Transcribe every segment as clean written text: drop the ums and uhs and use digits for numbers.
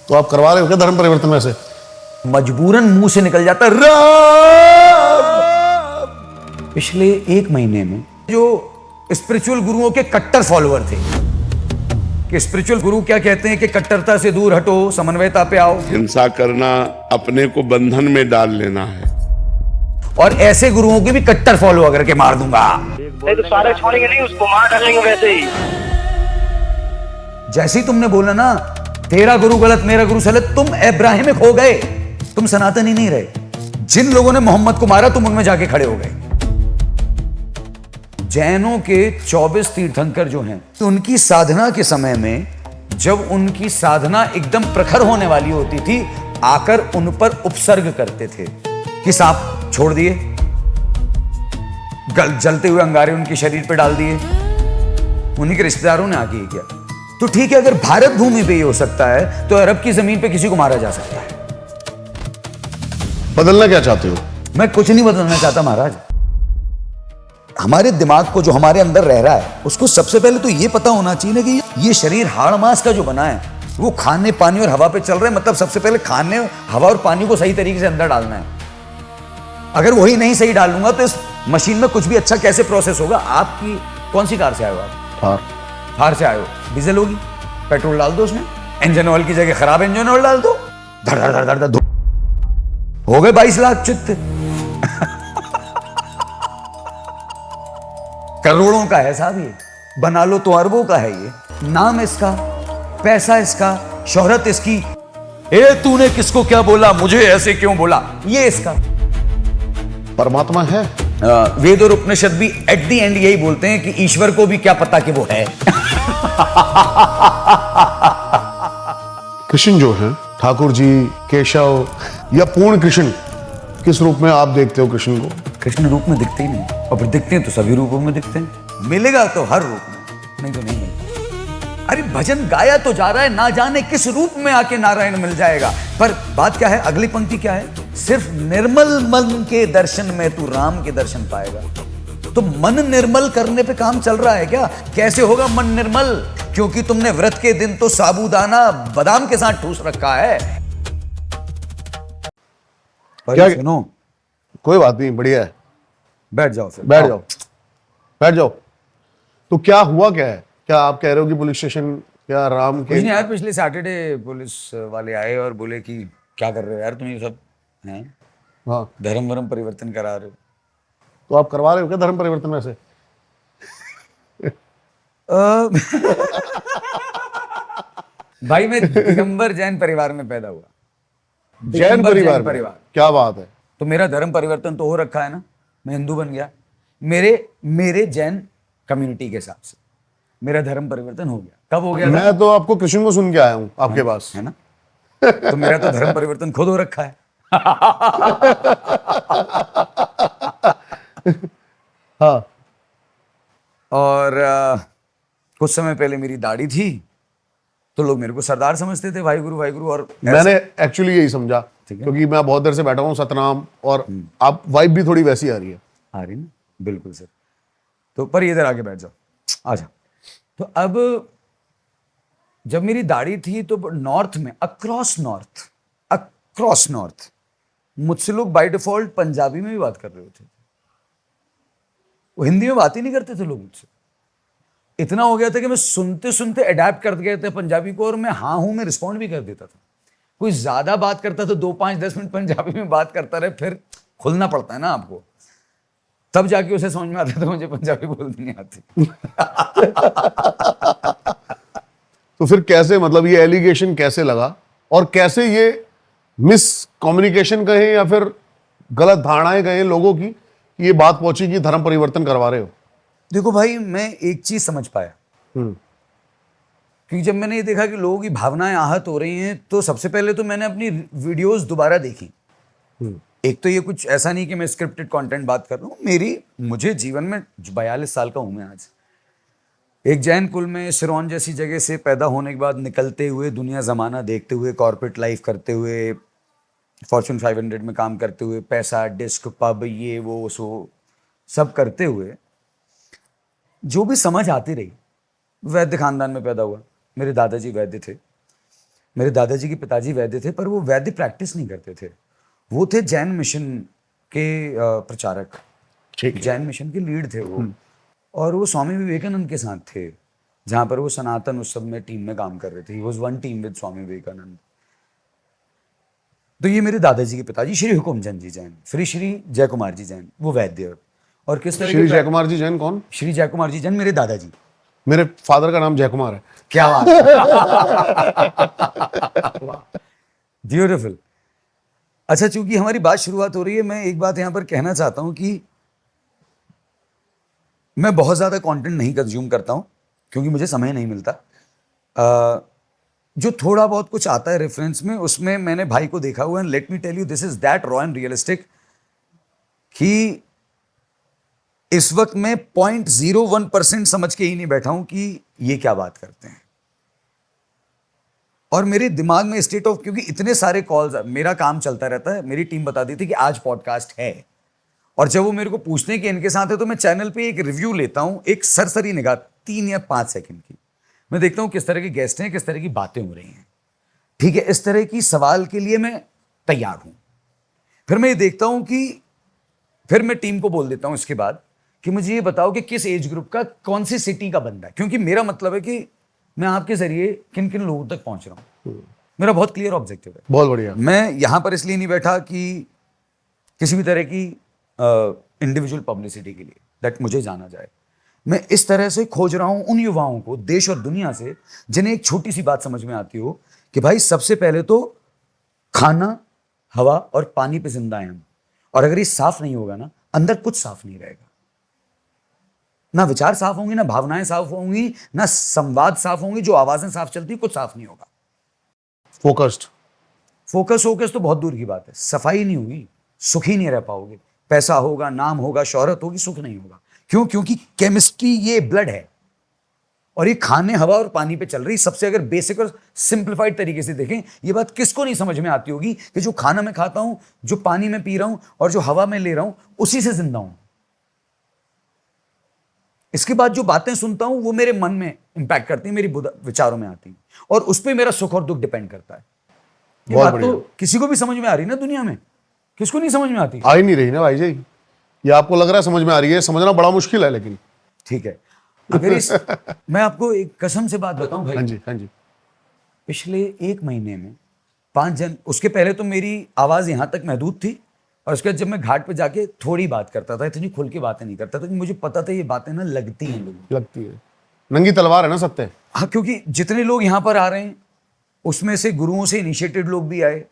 तो आप करवा रहे हो क्या धर्म परिवर्तन वैसे? मजबूरन मुंह से निकल जाता राम। पिछले 1 महीने में जो स्पिरिचुअल गुरुओं के कट्टर फॉलोअर थे कि स्पिरिचुअल गुरु क्या कहते हैं कि कट्टरता से दूर हटो, समन्वयता पे आओ। हिंसा करना अपने को बंधन में डाल लेना है। और ऐसे गुरुओं के भी कट्टर फॉलो करके मार दूंगा। नहीं तो सारे छोड़ेंगे नहीं, उसको मार डालेंगे वैसे ही। जैसे ही तुमने बोला ना तेरा गुरु गलत मेरा गुरु सलत, तुम इब्राहिमिक हो गए, तुम सनातनी नहीं रहे। जिन लोगों ने मोहम्मद को मारा तुम उनमें जाके खड़े हो गए। जैनों के 24 तीर्थंकर जो हैं, उनकी साधना के समय में जब उनकी साधना एकदम प्रखर होने वाली होती थी, आकर उन पर उपसर्ग करते थे कि सांप छोड़ दिए, जलते हुए अंगारे उनके शरीर पे डाल दिए। उन्हीं के रिश्तेदारों ने आके ये किया। तो ठीक है, अगर भारत भूमि पे ये हो सकता है तो अरब की जमीन पे किसी को मारा जा सकता है। बदलना क्या चाहते हो? मैं कुछ नहीं बदलना चाहता महाराज। हमारे दिमाग को जो हमारे अंदर रह रहा है उसको सबसे पहले तो ये पता होना चाहिए ना कि ये शरीर हाड़ मांस का जो बना है वो खाने पानी और हवा पे चल रहा है। मतलब सबसे पहले खाने, हवा और पानी को सही तरीके से अंदर डालना है। अगर वही नहीं सही डालूंगा तो इस मशीन में कुछ भी अच्छा कैसे प्रोसेस होगा? आपकी कौन सी कार से आए हो आप? थार से आए हो, डीजल होगी, पेट्रोल डाल दो उसमें, इंजन ऑयल की जगह खराब इंजन ऑयल डाल दो, धड़ धड़ धड़ धड़ धड़ हो गए 22 लाख चित्त। करोड़ों का है साहब ये, बना लो तो अरबों का है ये। नाम इसका, पैसा इसका, शोहरत इसकी। ए तूने किसको क्या बोला, मुझे ऐसे क्यों बोला, ये इसका। परमात्मा है। वेद और उपनिषद भी एट द एंड यही बोलते हैं कि ईश्वर को भी क्या पता कि वो है। कृष्ण जो है, ठाकुर जी, केशव या पूर्ण कृष्ण, किस रूप में आप देखते हो कृष्ण को? कृष्ण रूप में दिखते ही नहीं, और फिर दिखते हैं तो सभी रूपों में दिखते हैं। मिलेगा तो हर रूप में, नहीं तो नहीं मिलेगा। अरे भजन गाया तो जा रहा है, ना जाने किस रूप में आके नारायण मिल जाएगा। पर बात क्या है, अगली पंक्ति क्या है? सिर्फ निर्मल मन के दर्शन में तू राम के दर्शन पाएगा। तो मन निर्मल करने पे काम चल रहा है क्या? कैसे होगा मन निर्मल? क्योंकि तुमने व्रत के दिन तो साबूदाना बादाम के साथ ठूस रखा है। क्या सुनो, कोई बात नहीं, बढ़िया है। बैठ जाओ फिर, बैठ जाओ, बैठ जाओ। तो क्या हुआ, क्या है? क्या आप कह रहे हो कि पुलिस स्टेशन, क्या राम के? कुछ नहीं यार, पिछले सैटरडे पुलिस वाले आए और बोले कि क्या कर रहे हो यार तुम ये सब हैं, हाँ, धर्म वरम परिवर्तन करा रहे हो। तो आप करवा रहे हो क्या धर्म परिवर्तन वैसे? भाई मैं दिगंबर जैन परिवार में पैदा हुआ। जैन परिवार में? क्या बात है। तो मेरा धर्म परिवर्तन तो हो रखा है ना, मैं हिंदू बन गया। मेरे जैन कम्युनिटी के हिसाब से मेरा धर्म परिवर्तन हो गया। कब हो गया? मैं तो आपको कृष्ण को सुन के आया हूं आपके पास, है ना? तो मेरा तो धर्म परिवर्तन खुद हो रखा है। हाँ। और कुछ समय पहले मेरी दाढ़ी थी तो लोग मेरे को सरदार समझते थे, भाई गुरु भाई गुरु। और मैंने एक्चुअली यही समझा, क्योंकि मैं बहुत देर से बैठा हूँ सतनाम, और आप वाइब भी थोड़ी वैसी आ रही है। आ रही ना, बिल्कुल सर। तो पर इधर आके बैठ जाओ, आ जाओ। तो अब जब मेरी दाढ़ी थी तो नॉर्थ में, अक्रॉस नॉर्थ मुझसे लोग बाय डिफॉल्ट पंजाबी में भी बात कर रहे होते थे। वो हिंदी में बात ही नहीं करते थे लोग मुझसे। इतना हो गया था कि मैं सुनते सुनते अडेप्ट कर गए थे पंजाबी को, और मैं हाँ हूं में रिस्पॉन्ड भी कर देता था। कोई ज्यादा बात करता तो 2, 5, 10 मिनट पंजाबी में बात करता रहे, फिर खुलना पड़ता है ना आपको, तब जाके उसे समझ में आता था मुझे पंजाबी बोलनी नहीं आती। तो फिर कैसे, मतलब ये एलिगेशन कैसे लगा, और कैसे ये मिस कम्युनिकेशन कहें या फिर गलत धारणाएं कहें लोगों की, कि ये बात पहुंची कि धर्म परिवर्तन करवा रहे हो? देखो भाई, मैं एक चीज समझ पाया, क्योंकि जब मैंने ये देखा कि लोगों की भावनाएं आहत हो रही हैं, तो सबसे पहले तो मैंने अपनी वीडियोस दोबारा देखी। एक तो ये कुछ ऐसा नहीं कि मैं स्क्रिप्टेड कंटेंट बात कर रहा हूँ। मुझे जीवन में 42 साल का हूं मैं आज, एक जैन कुल में सिरोन जैसी जगह से पैदा होने के बाद निकलते हुए, दुनिया जमाना देखते हुए, कॉर्पोरेट लाइफ करते हुए, फॉर्च्यून 500 में काम करते हुए, पैसा, डिस्क, पब, ये वो सो सब करते हुए जो भी समझ आती रही, वैद्य खानदान में पैदा हुआ, मेरे दादाजी वैद्य थे। मेरे दादाजी के पिताजी वैद्य थे, पर वो वैद्य प्रैक्टिस नहीं करते थे। वो थे जैन मिशन के प्रचारक, ठीक है। जैन मिशन के लीड थे वो। और वो स्वामी विवेकानंद के साथ थे, जहां पर वो सनातन उस सब में टीम में काम कर रहे थे। He was one team with Swami Vivekananda. तो ये मेरे दादाजी के पिताजी श्री हुकुमचंद जी जैन, फिर श्री जय कुमार जी जैन, वो वैद्य। और किस तरह श्री जय कुमार जी जैन कौन? श्री जय कुमार जी जैन मेरे दादाजी। मेरे फादर का नाम जय कुमार है। क्या बात है। ब्यूटीफुल। अच्छा, चूंकि हमारी बात शुरुआत हो रही है, मैं एक बात यहां पर कहना चाहता हूं कि मैं बहुत ज्यादा कंटेंट नहीं कंज्यूम करता हूं, क्योंकि मुझे समय नहीं मिलता। जो थोड़ा बहुत कुछ आता है रेफरेंस में, उसमें मैंने भाई को देखा हुआ है। Let me tell you, this is that raw and realistic कि इस वक्त मैं 0.01% समझ के ही नहीं बैठा हूं कि ये क्या बात करते हैं। और मेरे दिमाग में स्टेट ऑफ, क्योंकि इतने सारे कॉल्स, मेरा काम चलता रहता है, मेरी टीम बता दी थी कि आज पॉडकास्ट है, और जब वो मेरे को पूछते हैं कि इनके साथ है, तो मैं चैनल पे एक रिव्यू लेता हूं, एक सरसरी निगाह 3 या 5 सेकंड की। मैं देखता हूं किस तरह के गेस्ट हैं, किस तरह की बातें हो रही हैं। ठीक है, इस तरह की सवाल के लिए मैं तैयार हूं। फिर मैं ये देखता हूं कि, फिर मैं टीम को बोल देता हूं इसके बाद कि मुझे ये बताओ कि किस एज ग्रुप का, कौन सी सिटी का बंदा है, क्योंकि मेरा मतलब है कि मैं आपके जरिए किन किन लोगों तक पहुंच रहा हूं। मेरा बहुत क्लियर ऑब्जेक्टिव है। बहुत बढ़िया। मैं यहां पर इसलिए नहीं बैठा कि किसी भी तरह की इंडिविजुअल पब्लिसिटी के लिए दैट मुझे जाना जाए। मैं इस तरह से खोज रहा हूं उन युवाओं को देश और दुनिया से, जिन्हें एक छोटी सी बात समझ में आती हो कि भाई सबसे पहले तो खाना, हवा और पानी पे जिंदा हैं हम, और अगर ये साफ नहीं होगा ना, अंदर कुछ साफ नहीं रहेगा। ना विचार साफ होंगे, ना भावनाएं साफ होंगी, ना संवाद साफ होंगे, जो आवाजें साफ चलती, कुछ साफ नहीं होगा। फोकस तो बहुत दूर की बात है। सफाई नहीं होगी, सुखी नहीं रह पाओगे। पैसा होगा, नाम होगा, शोहरत होगी, सुख नहीं होगा। क्यों? क्योंकि केमिस्ट्री ये ब्लड है, और ये खाने, हवा और पानी पे चल रही। सबसे अगर बेसिक और सिंप्लीफाइड तरीके से देखें, ये बात किसको नहीं समझ में आती होगी कि जो खाना मैं खाता हूं, जो पानी में पी रहा हूं और जो हवा में ले रहा हूं, उसी से जिंदा हूं। इसके बाद जो बातें सुनता हूं वो मेरे मन में इंपैक्ट करती हैं, मेरी विचारों में आती हैं, और उस पर मेरा सुख और दुख डिपेंड करता है। ये बात तो किसी को भी समझ में आ रही ना दुनिया में, किसको नहीं समझ में आती? आ ही नहीं रही ना भाई जी। ये आपको लग रहा है समझ में आ रही है, समझना बड़ा मुश्किल है। लेकिन ठीक है, अगर मैं आपको एक कसम से बात बताऊं भाई, हाँ जी, हाँ जी। पिछले 1 महीने में 5 जन, उसके पहले तो मेरी आवाज यहां तक महदूद थी, और उसके बाद जब मैं घाट पे जाके थोड़ी बात करता था, इतनी खुल के बातें नहीं करता था, कि मुझे पता था ये बातें ना लगती हैं लोगों को। लगती है, नंगी तलवार है ना सत्य। हाँ, क्योंकि जितने लोग यहाँ पर आ रहे हैं, उसमें से गुरुओं से इनिशिएटेड लोग भी आए,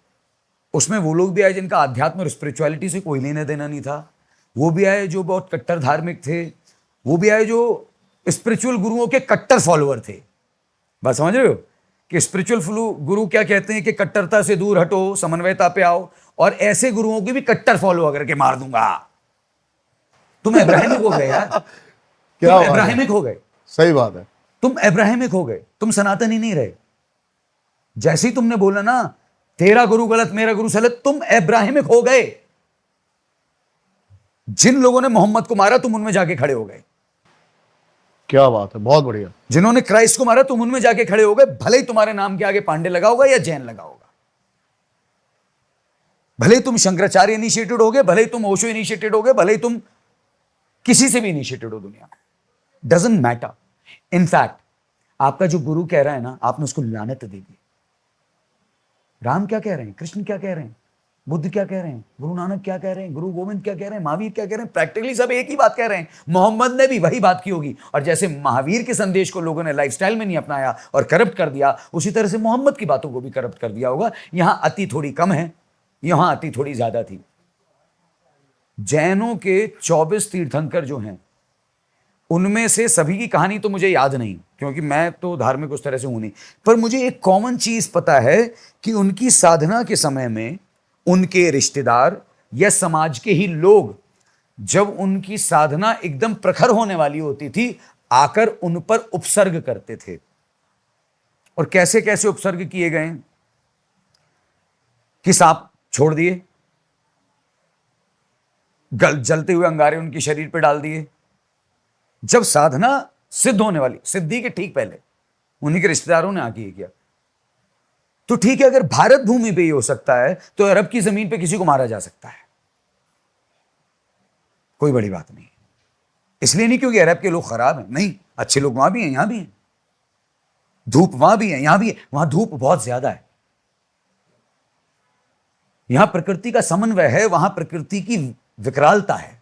उसमें वो लोग भी आए जिनका आध्यात्म और स्पिरिचुअलिटी से कोई लेना देना नहीं था, वो भी आए जो बहुत कट्टर धार्मिक थे, वो भी आए जो स्पिरिचुअल गुरुओं के कट्टर फॉलोअर थे। बात समझ रहे हो कि स्पिरिचुअल गुरु क्या कहते हैं कि कट्टरता से दूर हटो, समन्वयता पे आओ, और ऐसे गुरुओं की भी कट्टर फॉलो करके मार दूंगा। तुम अब्राहमिक हो गए यार, क्या तुम अब्राहमिक हो गए। सही बात है। तुम अब्राहमिक हो गए, तुम सनातनी नहीं रहे। जैसे ही तुमने बोला ना तेरा गुरु गलत, मेरा गुरु सलत, तुम अब्राहमिक हो गए। जिन लोगों ने मोहम्मद को मारा, तुम उनमें जाके खड़े हो गए। क्या बात है, बहुत बढ़िया। जिन्होंने क्राइस्ट को मारा, तुम उनमें जाके खड़े हो गए। भले ही तुम्हारे नाम के आगे पांडे लगा होगा या जैन लगा होगा, भले ही तुम शंकराचार्य इनिशिएटेड हो गए, भले ही तुम ओशो इनिशिएटेड हो गए, भले ही तुम किसी से भी इनिशिएटेड हो, दुनिया में डजंट मैटर। इनफैक्ट आपका जो गुरु कह रहा है ना, आपने उसको लानत दे दी। राम क्या कह रहे हैं, कृष्ण क्या कह रहे हैं, बुद्ध क्या कह रहे हैं, गुरु नानक क्या कह रहे हैं, गुरु गोविंद क्या कह रहे हैं, महावीर क्या कह रहे हैं, प्रैक्टिकली सब एक ही बात कह रहे हैं। मोहम्मद ने भी वही बात की होगी, और जैसे महावीर के संदेश को लोगों ने लाइफस्टाइल में नहीं अपनाया और करप्ट कर दिया, उसी तरह से मोहम्मद की बातों को भी करप्ट कर दिया होगा। यहां अति थोड़ी कम है, यहां अति थोड़ी ज्यादा थी। जैनों के 24 तीर्थंकर जो हैं, उनमें से सभी की कहानी तो मुझे याद नहीं, क्योंकि मैं तो धार्मिक उस तरह से हूं नहीं, पर मुझे एक कॉमन चीज पता है कि उनकी साधना के समय में उनके रिश्तेदार या समाज के ही लोग, जब उनकी साधना एकदम प्रखर होने वाली होती थी, आकर उन पर उपसर्ग करते थे। और कैसे कैसे उपसर्ग किए गए कि सांप छोड़ दिए, जलते हुए अंगारे उनके शरीर पर डाल दिए। जब साधना सिद्ध होने वाली, सिद्धि के ठीक पहले उन्हीं के रिश्तेदारों ने आके किया। तो ठीक है, अगर भारत भूमि पे ये हो सकता है तो अरब की जमीन पे किसी को मारा जा सकता है, कोई बड़ी बात नहीं। इसलिए नहीं क्योंकि अरब के लोग खराब हैं, नहीं, अच्छे लोग वहां भी हैं, यहां भी हैं। धूप वहां भी है, यहां भी है, वहां धूप बहुत ज्यादा है। यहां प्रकृति का समन्वय है, वहां प्रकृति की विकरालता है।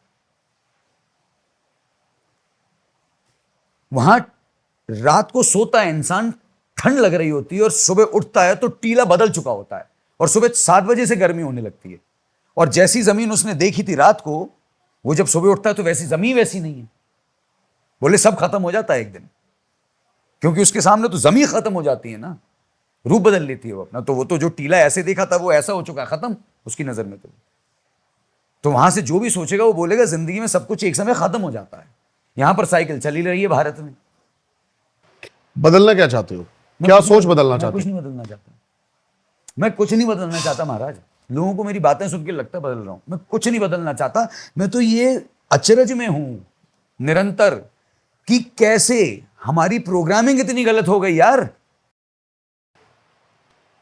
वहां रात को सोता है इंसान, ठंड लग रही होती है, और सुबह उठता है तो टीला बदल चुका होता है, और सुबह 7 बजे से गर्मी होने लगती है। और जैसी जमीन उसने देखी थी रात को, वो जब सुबह उठता है तो वैसी जमीन वैसी नहीं है। बोले सब खत्म हो जाता है एक दिन, क्योंकि उसके सामने तो जमीन खत्म हो जाती है ना, रूप बदल लेती है वो अपना। तो वो तो जो टीला ऐसे देखा था वो ऐसा हो चुका, खत्म उसकी नजर में। तो वहां से जो भी सोचेगा वो बोलेगा जिंदगी में सब कुछ एक समय खत्म हो जाता है। यहां पर साइकिल चली रही है भारत में। बदलना क्या चाहते हो? क्या सोच बदलना चाहते कुछ नहीं बदलना चाहता, मैं कुछ नहीं बदलना चाहता महाराज। लोगों को मेरी बातें सुन के लगता बदल रहा हूं, मैं कुछ नहीं बदलना चाहता। मैं तो ये अचरज में हूं निरंतर कि कैसे हमारी प्रोग्रामिंग इतनी गलत हो गई यार।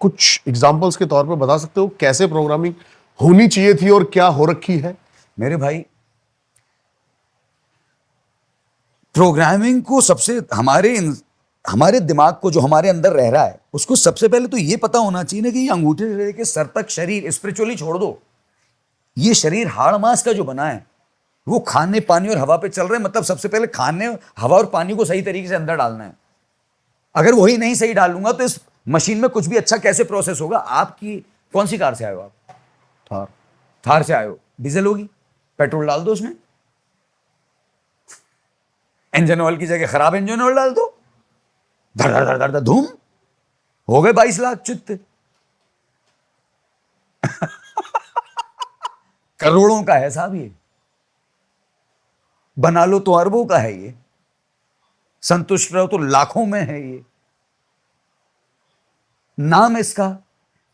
कुछ एग्जांपल्स के तौर पे बता सकते हो कैसे प्रोग्रामिंग होनी चाहिए थी और क्या हो रखी है? मेरे भाई, प्रोग्रामिंग को सबसे हमारे दिमाग को जो हमारे अंदर रह रहा है उसको सबसे पहले तो ये पता होना चाहिए ना कि ये अंगूठे से लेके सर तक शरीर, स्पिरिचुअली छोड़ दो, ये शरीर हाड़ मांस का जो बना है वो खाने पानी और हवा पे चल रहा है। मतलब सबसे पहले खाने, हवा और पानी को सही तरीके से अंदर डालना है। अगर वही नहीं सही डालूंगा तो इस मशीन में कुछ भी अच्छा कैसे प्रोसेस होगा? आपकी कौन सी कार से आए हो आप? थार। थार से आए हो, डीजल होगी, पेट्रोल डाल दो उसमें, इंजन ऑयल की जगह खराब इंजन ऑयल डाल दो, धड़ धड़ धड़ धड़ धूम, हो गए 22 लाख चित्त। करोड़ों का है साहब ये, बना लो तो अरबों का है ये, संतुष्ट रहो तो लाखों में है ये। नाम इसका,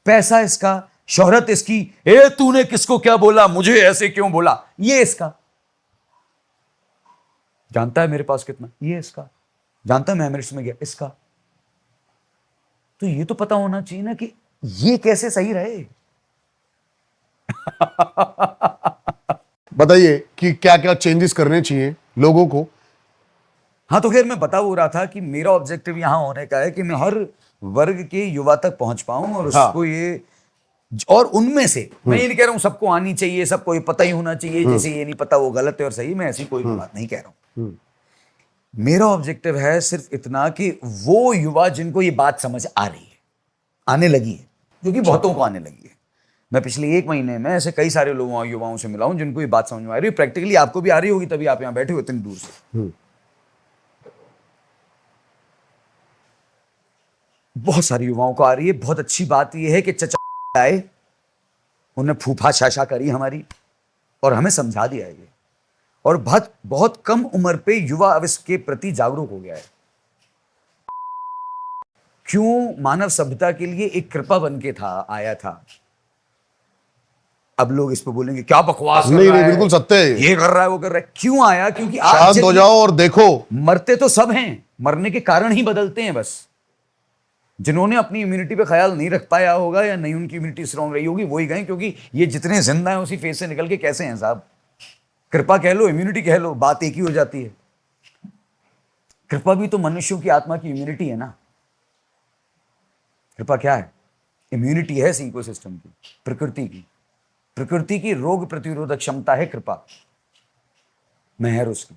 पैसा इसका, शोहरत इसकी, ए तूने किसको क्या बोला, मुझे ऐसे क्यों बोला, ये इसका। जानता है मेरे पास कितना, ये इसका। जानता है मैं एमिरेट्स में गया, इसका। तो ये तो पता होना चाहिए ना कि ये कैसे सही रहे। बताइए कि क्या क्या चेंजेस करने चाहिए लोगों को। हाँ, तो खैर मैं बता वो रहा था कि मेरा ऑब्जेक्टिव यहां होने का है कि मैं हर वर्ग के युवा तक पहुंच पाऊं और उसको ये, और उनमें से मैं ये नहीं कह रहा हूं सबको आनी चाहिए, सबको ये पता ही होना चाहिए, जैसे ये नहीं पता वो गलत है और सही, मैं ऐसी कोई बात नहीं कह रहा हूं। मेरा ऑब्जेक्टिव है सिर्फ इतना कि वो युवा जिनको ये बात समझ आ रही है, आने लगी है, जो कि बहुतों को आने लगी है। मैं पिछले 1 महीने में ऐसे कई सारे लोगों, युवाओं से मिला हूं जिनको ये बात समझ में आ रही है। प्रैक्टिकली आपको भी आ रही होगी, तभी आप यहां बैठे हो इतनी दूर से। बहुत सारी युवाओं को आ रही है। बहुत अच्छी बात यह है कि चचा आए, उन्हें फूफा छाछा करी हमारी और हमें समझा दिया ये, और बहुत कम उम्र पे युवा अब इसके प्रति जागरूक हो गया है। क्यों? मानव सभ्यता के लिए एक कृपा बन के आया था। अब लोग इस पे बोलेंगे क्या बकवास कर नहीं रहा नहीं, है, बिल्कुल सत्य है ये कर रहा है, वो कर रहा है। क्यों आया? क्योंकि आज शांत हो जाओ और देखो, मरते तो सब हैं, मरने के कारण ही बदलते हैं बस। जिन्होंने अपनी इम्यूनिटी पे ख्याल नहीं रख पाया होगा या नहीं उनकी इम्यूनिटी स्ट्रांग रही होगी, वही गए, क्योंकि ये जितने जिंदा हैं उसी फेज से निकल के कैसे हैं साहब। कृपा कह लो, इम्यूनिटी कह लो, बात एक ही हो जाती है। कृपा भी तो मनुष्यों की आत्मा की इम्यूनिटी है ना। कृपा क्या है? इम्यूनिटी है इस इकोसिस्टम की, प्रकृति की रोग प्रतिरोधक क्षमता है कृपा, मेहर उसकी।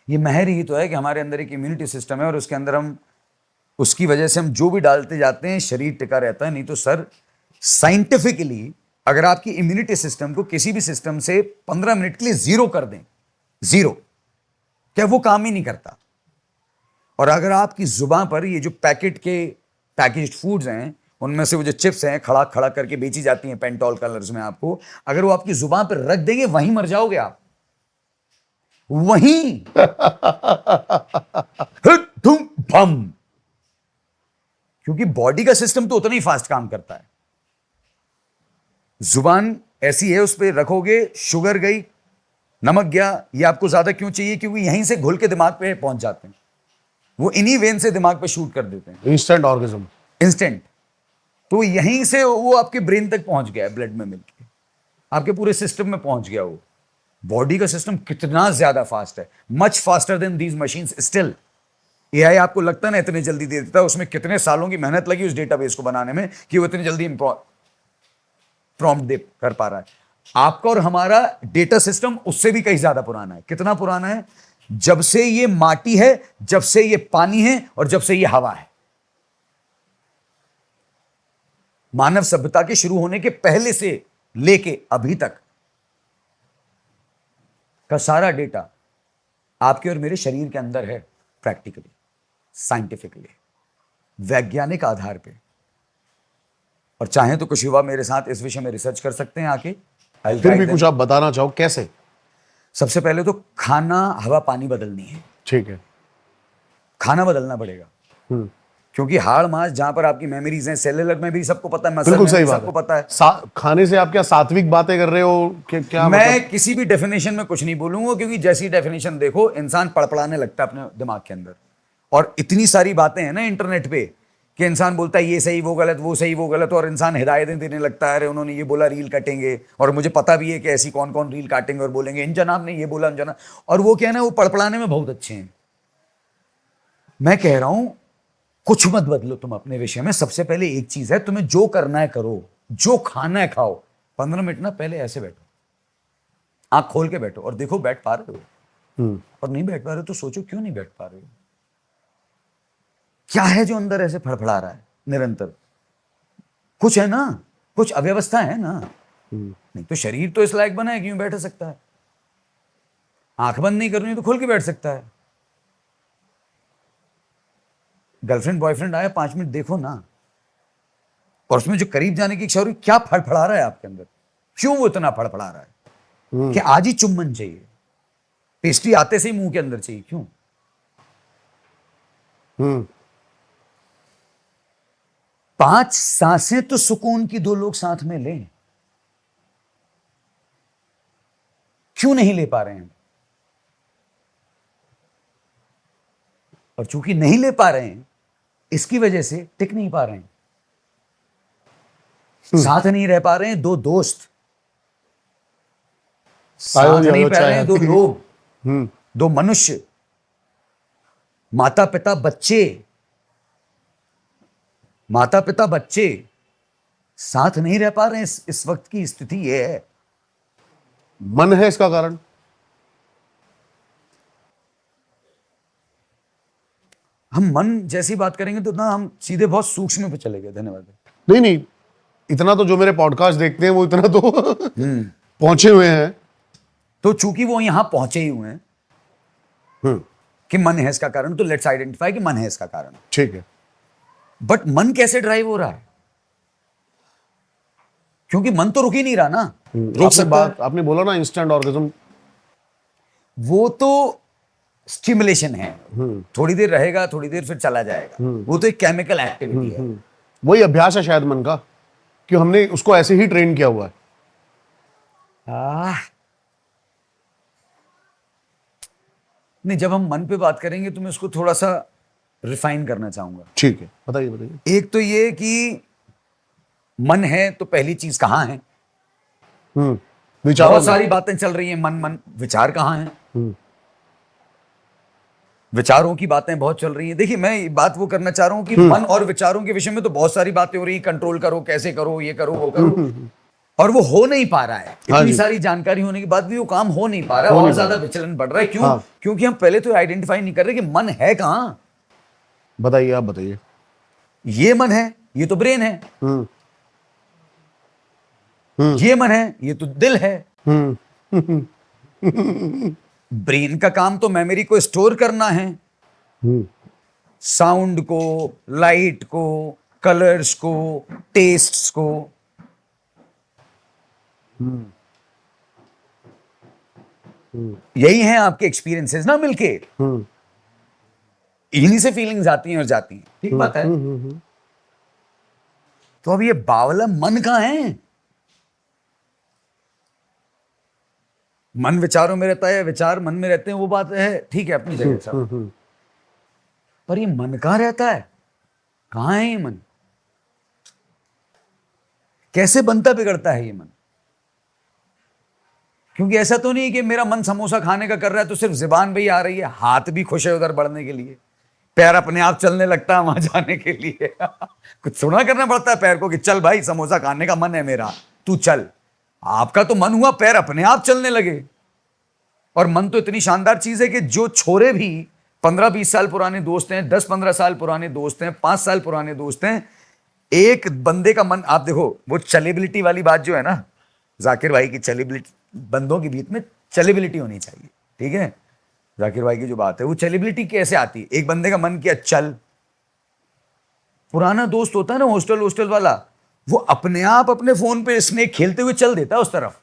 ये मेहर ही तो है कि हमारे अंदर एक इम्यूनिटी सिस्टम है और उसके अंदर हम, उसकी वजह से हम जो भी डालते जाते हैं शरीर टिका रहता है। नहीं तो सर, साइंटिफिकली अगर आपकी इम्यूनिटी सिस्टम को किसी भी सिस्टम से 15 मिनट के लिए जीरो कर दें, जीरो, क्या वो काम ही नहीं करता। और अगर आपकी जुबान पर ये जो पैकेज्ड फूड्स हैं, उनमें से वो जो चिप्स हैं खड़ा खड़ा करके बेची जाती हैं पेंटॉल कलर्स में, आपको अगर वो आपकी जुबान पर रख देंगे, वहीं मर जाओगे आप, वहीं। बम। क्योंकि बॉडी का सिस्टम तो उतना ही फास्ट काम करता है। जुबान ऐसी है, उस पर रखोगे, शुगर गई, नमक गया, ये आपको ज्यादा क्यों चाहिए? क्योंकि यहीं से घुल के दिमाग पे पहुंच जाते हैं, वो इन्हीं वेन से दिमाग पे शूट कर देते हैं। Instant orgasm. इंस्टेंट। तो यहीं से वो आपके ब्रेन तक पहुंच गया है, ब्लड में मिलके आपके पूरे सिस्टम में पहुंच गया। वो बॉडी का सिस्टम कितना ज्यादा फास्ट है, much faster than these machines still. AI आपको लगता है ना इतने जल्दी दे देता है, उसमें कितने सालों की मेहनत लगी उस डेटाबेस को बनाने में कि वो इतनी जल्दी प्रॉम्प्ट दे कर पा रहा है। आपका और हमारा डेटा सिस्टम उससे भी कहीं ज्यादा पुराना है। कितना पुराना है? जब से ये माटी है, जब से ये पानी है और जब से ये हवा है। मानव सभ्यता के शुरू होने के पहले से लेके अभी तक का सारा डेटा आपके और मेरे शरीर के अंदर है, प्रैक्टिकली, साइंटिफिकली, वैज्ञानिक आधार पे। और चाहे तो कुछ युवा मेरे साथ इस विषय में रिसर्च कर सकते हैं आके। I'll फिर guide भी them। कुछ आप बताना चाहो कैसे? सबसे पहले तो खाना, हवा, पानी बदलनी है। ठीक है। खाना बदलना पड़ेगा, क्योंकि हाड़ मास जहां पर आपकी मेमोरीज हैं, सेलुलर में भी सबको पता है, मसल बिल्कुल में सही भी बात सबको है। पता है। खाने से आप क्या सात्विक बातें कर रहे हो कि क्या? मैं किसी भी डेफिनेशन में कुछ नहीं बोलूंगा, क्योंकि जैसी डेफिनेशन देखो इंसान पड़पड़ाने लगता है अपने दिमाग के अंदर। और इतनी सारी बातें हैं ना इंटरनेट पे कि इंसान बोलता है ये सही वो गलत, वो सही वो गलत, और इंसान हिदायतें देने लगता है। अरे उन्होंने ये बोला रील काटेंगे, और मुझे पता भी है कि ऐसी कौन कौन रील काटेंगे और बोलेंगे इन जनाब ने ये बोला, इन जनाब। और वो क्या है ना, वो पड़पड़ाने में बहुत अच्छे हैं। मैं कह रहा हूं कुछ मत बदलो तुम अपने विषय में। सबसे पहले एक चीज है, तुम्हें जो करना है करो, जो खाना है खाओ। 15 मिनट ना पहले ऐसे बैठो, आंख खोल के बैठो और देखो बैठ पा रहे हो। और नहीं बैठ पा रहे हो तो सोचो क्यों नहीं बैठ पा रहे हो, क्या है जो अंदर ऐसे फड़फड़ा रहा है निरंतर। कुछ है ना, कुछ अव्यवस्था है ना। नहीं तो शरीर तो इस लायक बना है क्यों बैठ सकता है। आंख बंद नहीं करनी तो खोल के बैठ सकता है। गर्लफ्रेंड बॉयफ्रेंड आया, 5 मिनट देखो ना, और उसमें जो करीब जाने की इच्छा हो रही, क्या फड़फड़ा रहा है आपके अंदर, क्यों वो इतना फड़फड़ा रहा है कि आज ही चुम्बन चाहिए, पेस्ट्री आते से ही मुंह के अंदर चाहिए, क्यों? 5 सांसें तो सुकून की 2 लोग साथ में लें, क्यों नहीं ले पा रहे हैं? और चूंकि नहीं ले पा रहे हैं, इसकी वजह से टिक नहीं पा रहे हैं, साथ नहीं रह पा रहे हैं 2 दोस्त, साथ नहीं पा रहे हैं 2 लोग, 2 मनुष्य, माता पिता बच्चे, माता पिता बच्चे साथ नहीं रह पा रहे हैं। इस वक्त की स्थिति यह है। मन है इसका कारण? हम मन जैसी बात करेंगे तो ना हम सीधे बहुत सूक्ष्म पे चले गए। धन्यवाद। नहीं नहीं, इतना तो जो मेरे पॉडकास्ट देखते हैं वो इतना तो पहुंचे हुए हैं। तो चूंकि वो यहां पहुंचे ही हुए हैं कि मन है इसका कारण, तो लेट्स आइडेंटिफाई कि मन है इसका कारण। ठीक है। बट मन कैसे ड्राइव हो रहा है? क्योंकि मन तो रुक ही नहीं रहा ना। रोक सकता है? आपने बोला ना इंस्टेंट ऑर्गेज्म, वो तो स्टिमुलेशन है, थोड़ी देर रहेगा, थोड़ी देर फिर चला जाएगा। वो तो एक केमिकल एक्टिविटी है। वही अभ्यास है शायद मन का, कि हमने उसको ऐसे ही ट्रेन किया हुआ है। नहीं, जब हम मन पे बात करेंगे तो मैं उसको थोड़ा सा रिफाइन करना चाहूंगा। ठीक है, बताइए बताइए। एक तो ये कि मन है तो पहली चीज कहां है? विचारों बहुत में। सारी बातें चल रही हैं, मन मन, विचार कहां है? विचारों की बातें बहुत चल रही हैं। देखिए, मैं ये बात वो करना चाह रहा हूं कि मन और विचारों के विषय में तो बहुत सारी बातें हो रही हैं, कंट्रोल करो, कैसे करो, ये करो, वो करो, और वो हो नहीं पा रहा है। इतनी सारी जानकारी होने के बाद भी वो काम हो नहीं पा रहा है, और ज्यादा विचलन बढ़ रहा है। क्यों? क्योंकि हम पहले तो आइडेंटिफाई नहीं कर रहे कि मन है कहां। बताइए, आप बताइए। ये मन है, ये तो ब्रेन है। ये मन है, ये तो दिल है। ब्रेन का काम तो मेमोरी को स्टोर करना है, साउंड को, लाइट को, कलर्स को, टेस्ट्स को। यही है आपके एक्सपीरियंसेस ना मिलके। इन्हीं से फीलिंग्स आती हैं और जाती हैं। ठीक बात है। तो अब ये बावला मन कहां है? मन विचारों में रहता है, विचार मन में रहते हैं, वो बात है, ठीक है, अपनी जगह सब। पर ये मन कहां रहता है? कहां है ये मन? कैसे बनता बिगड़ता है ये मन? क्योंकि ऐसा तो नहीं कि मेरा मन समोसा खाने का कर रहा है तो सिर्फ जुबान भी ही आ रही है, हाथ भी खुश है उधर बढ़ने के लिए, पैर अपने आप चलने लगता है वहां जाने के लिए कुछ थोड़ा करना पड़ता है पैर को कि चल भाई समोसा खाने का मन है मेरा, तू चल। आपका तो मन हुआ, पैर अपने आप चलने लगे। और मन तो इतनी शानदार चीज है कि जो छोरे भी 15-20 साल पुराने दोस्त हैं, 10-15 साल पुराने दोस्त हैं, 5 साल पुराने दोस्त हैं, एक बंदे का मन, आप देखो वो चलेबिलिटी वाली बात जो है ना, जाकिर भाई की चलेबिलिटी, बंदों के बीच में चलेबिलिटी होनी चाहिए, ठीक है। जाकिर भाई की जो बात है वो चलेबिलिटी कैसे आती है? एक बंदे का मन किया चल, पुराना दोस्त होता है ना हॉस्टल वाला, वो अपने आप अपने फोन पे स्नेक खेलते हुए चल देता है उस तरफ,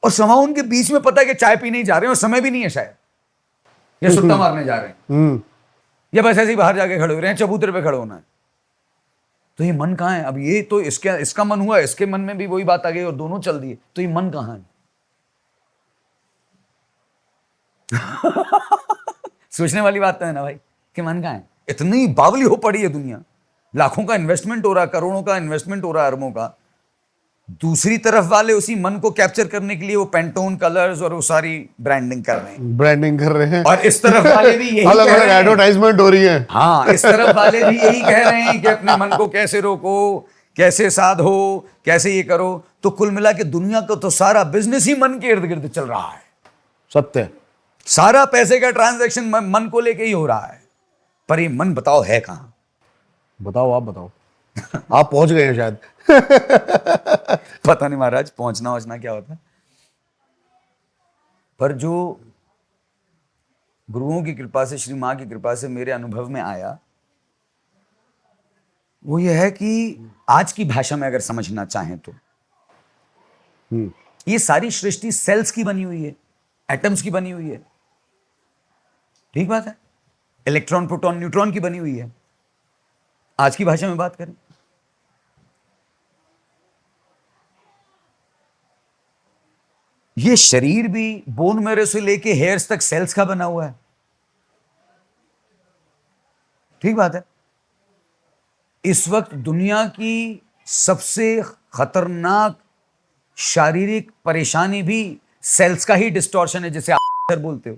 और समां उनके बीच में पता है कि चाय पीने ही जा रहे हैं और समय भी नहीं है शायद, या सुट्टा मारने जा रहे हैं, या बस ऐसे ही बाहर जाके खड़े हो रहे हैं, चबूतरे पे खड़े होना है। तो ये मन कहां है? अब ये तो इसका मन हुआ, इसके मन में भी वही बात आ गई और दोनों चल दिए, तो ये मन कहां है? सोचने वाली बात तो है ना भाई कि मन कहां है? इतनी बावली हो पड़ी है दुनिया, लाखों का इन्वेस्टमेंट हो रहा है, करोड़ों का इन्वेस्टमेंट हो रहा है, अरबों का। दूसरी तरफ वाले उसी मन को कैप्चर करने के लिए वो पेंटोन कलर्स और वो सारी ब्रांडिंग कर रहे हैं, और इस तरफ वाले भी यही अलग कह अलग रहे हैं। एडवर्टाइजमेंट हो रही है। हाँ, इस तरफ वाले भी यही कह रहे हैं कि अपने मन को कैसे रोको, कैसे साधो, कैसे ये करो। तो कुल मिला के दुनिया का तो सारा बिजनेस ही मन के इर्द गिर्द चल रहा है। सत्य। सारा पैसे का ट्रांजैक्शन मन को लेके ही हो रहा है। पर ये मन बताओ है कहां? बताओ, आप बताओ। आप पहुंच गए हैं शायद। पता नहीं महाराज, पहुंचना क्या होता है। पर जो गुरुओं की कृपा से, श्री मां की कृपा से मेरे अनुभव में आया, वो ये है कि आज की भाषा में अगर समझना चाहें तो ये सारी सृष्टि सेल्स की बनी हुई है, एटम्स की बनी हुई है, ठीक बात है। इलेक्ट्रॉन, प्रोटॉन, न्यूट्रॉन की बनी हुई है, आज की भाषा में बात करें। ये शरीर भी बोन मैरो से लेके हेयर्स तक सेल्स का बना हुआ है, ठीक बात है। इस वक्त दुनिया की सबसे खतरनाक शारीरिक परेशानी भी सेल्स का ही डिस्टॉर्शन है, जिसे आप बोलते हो।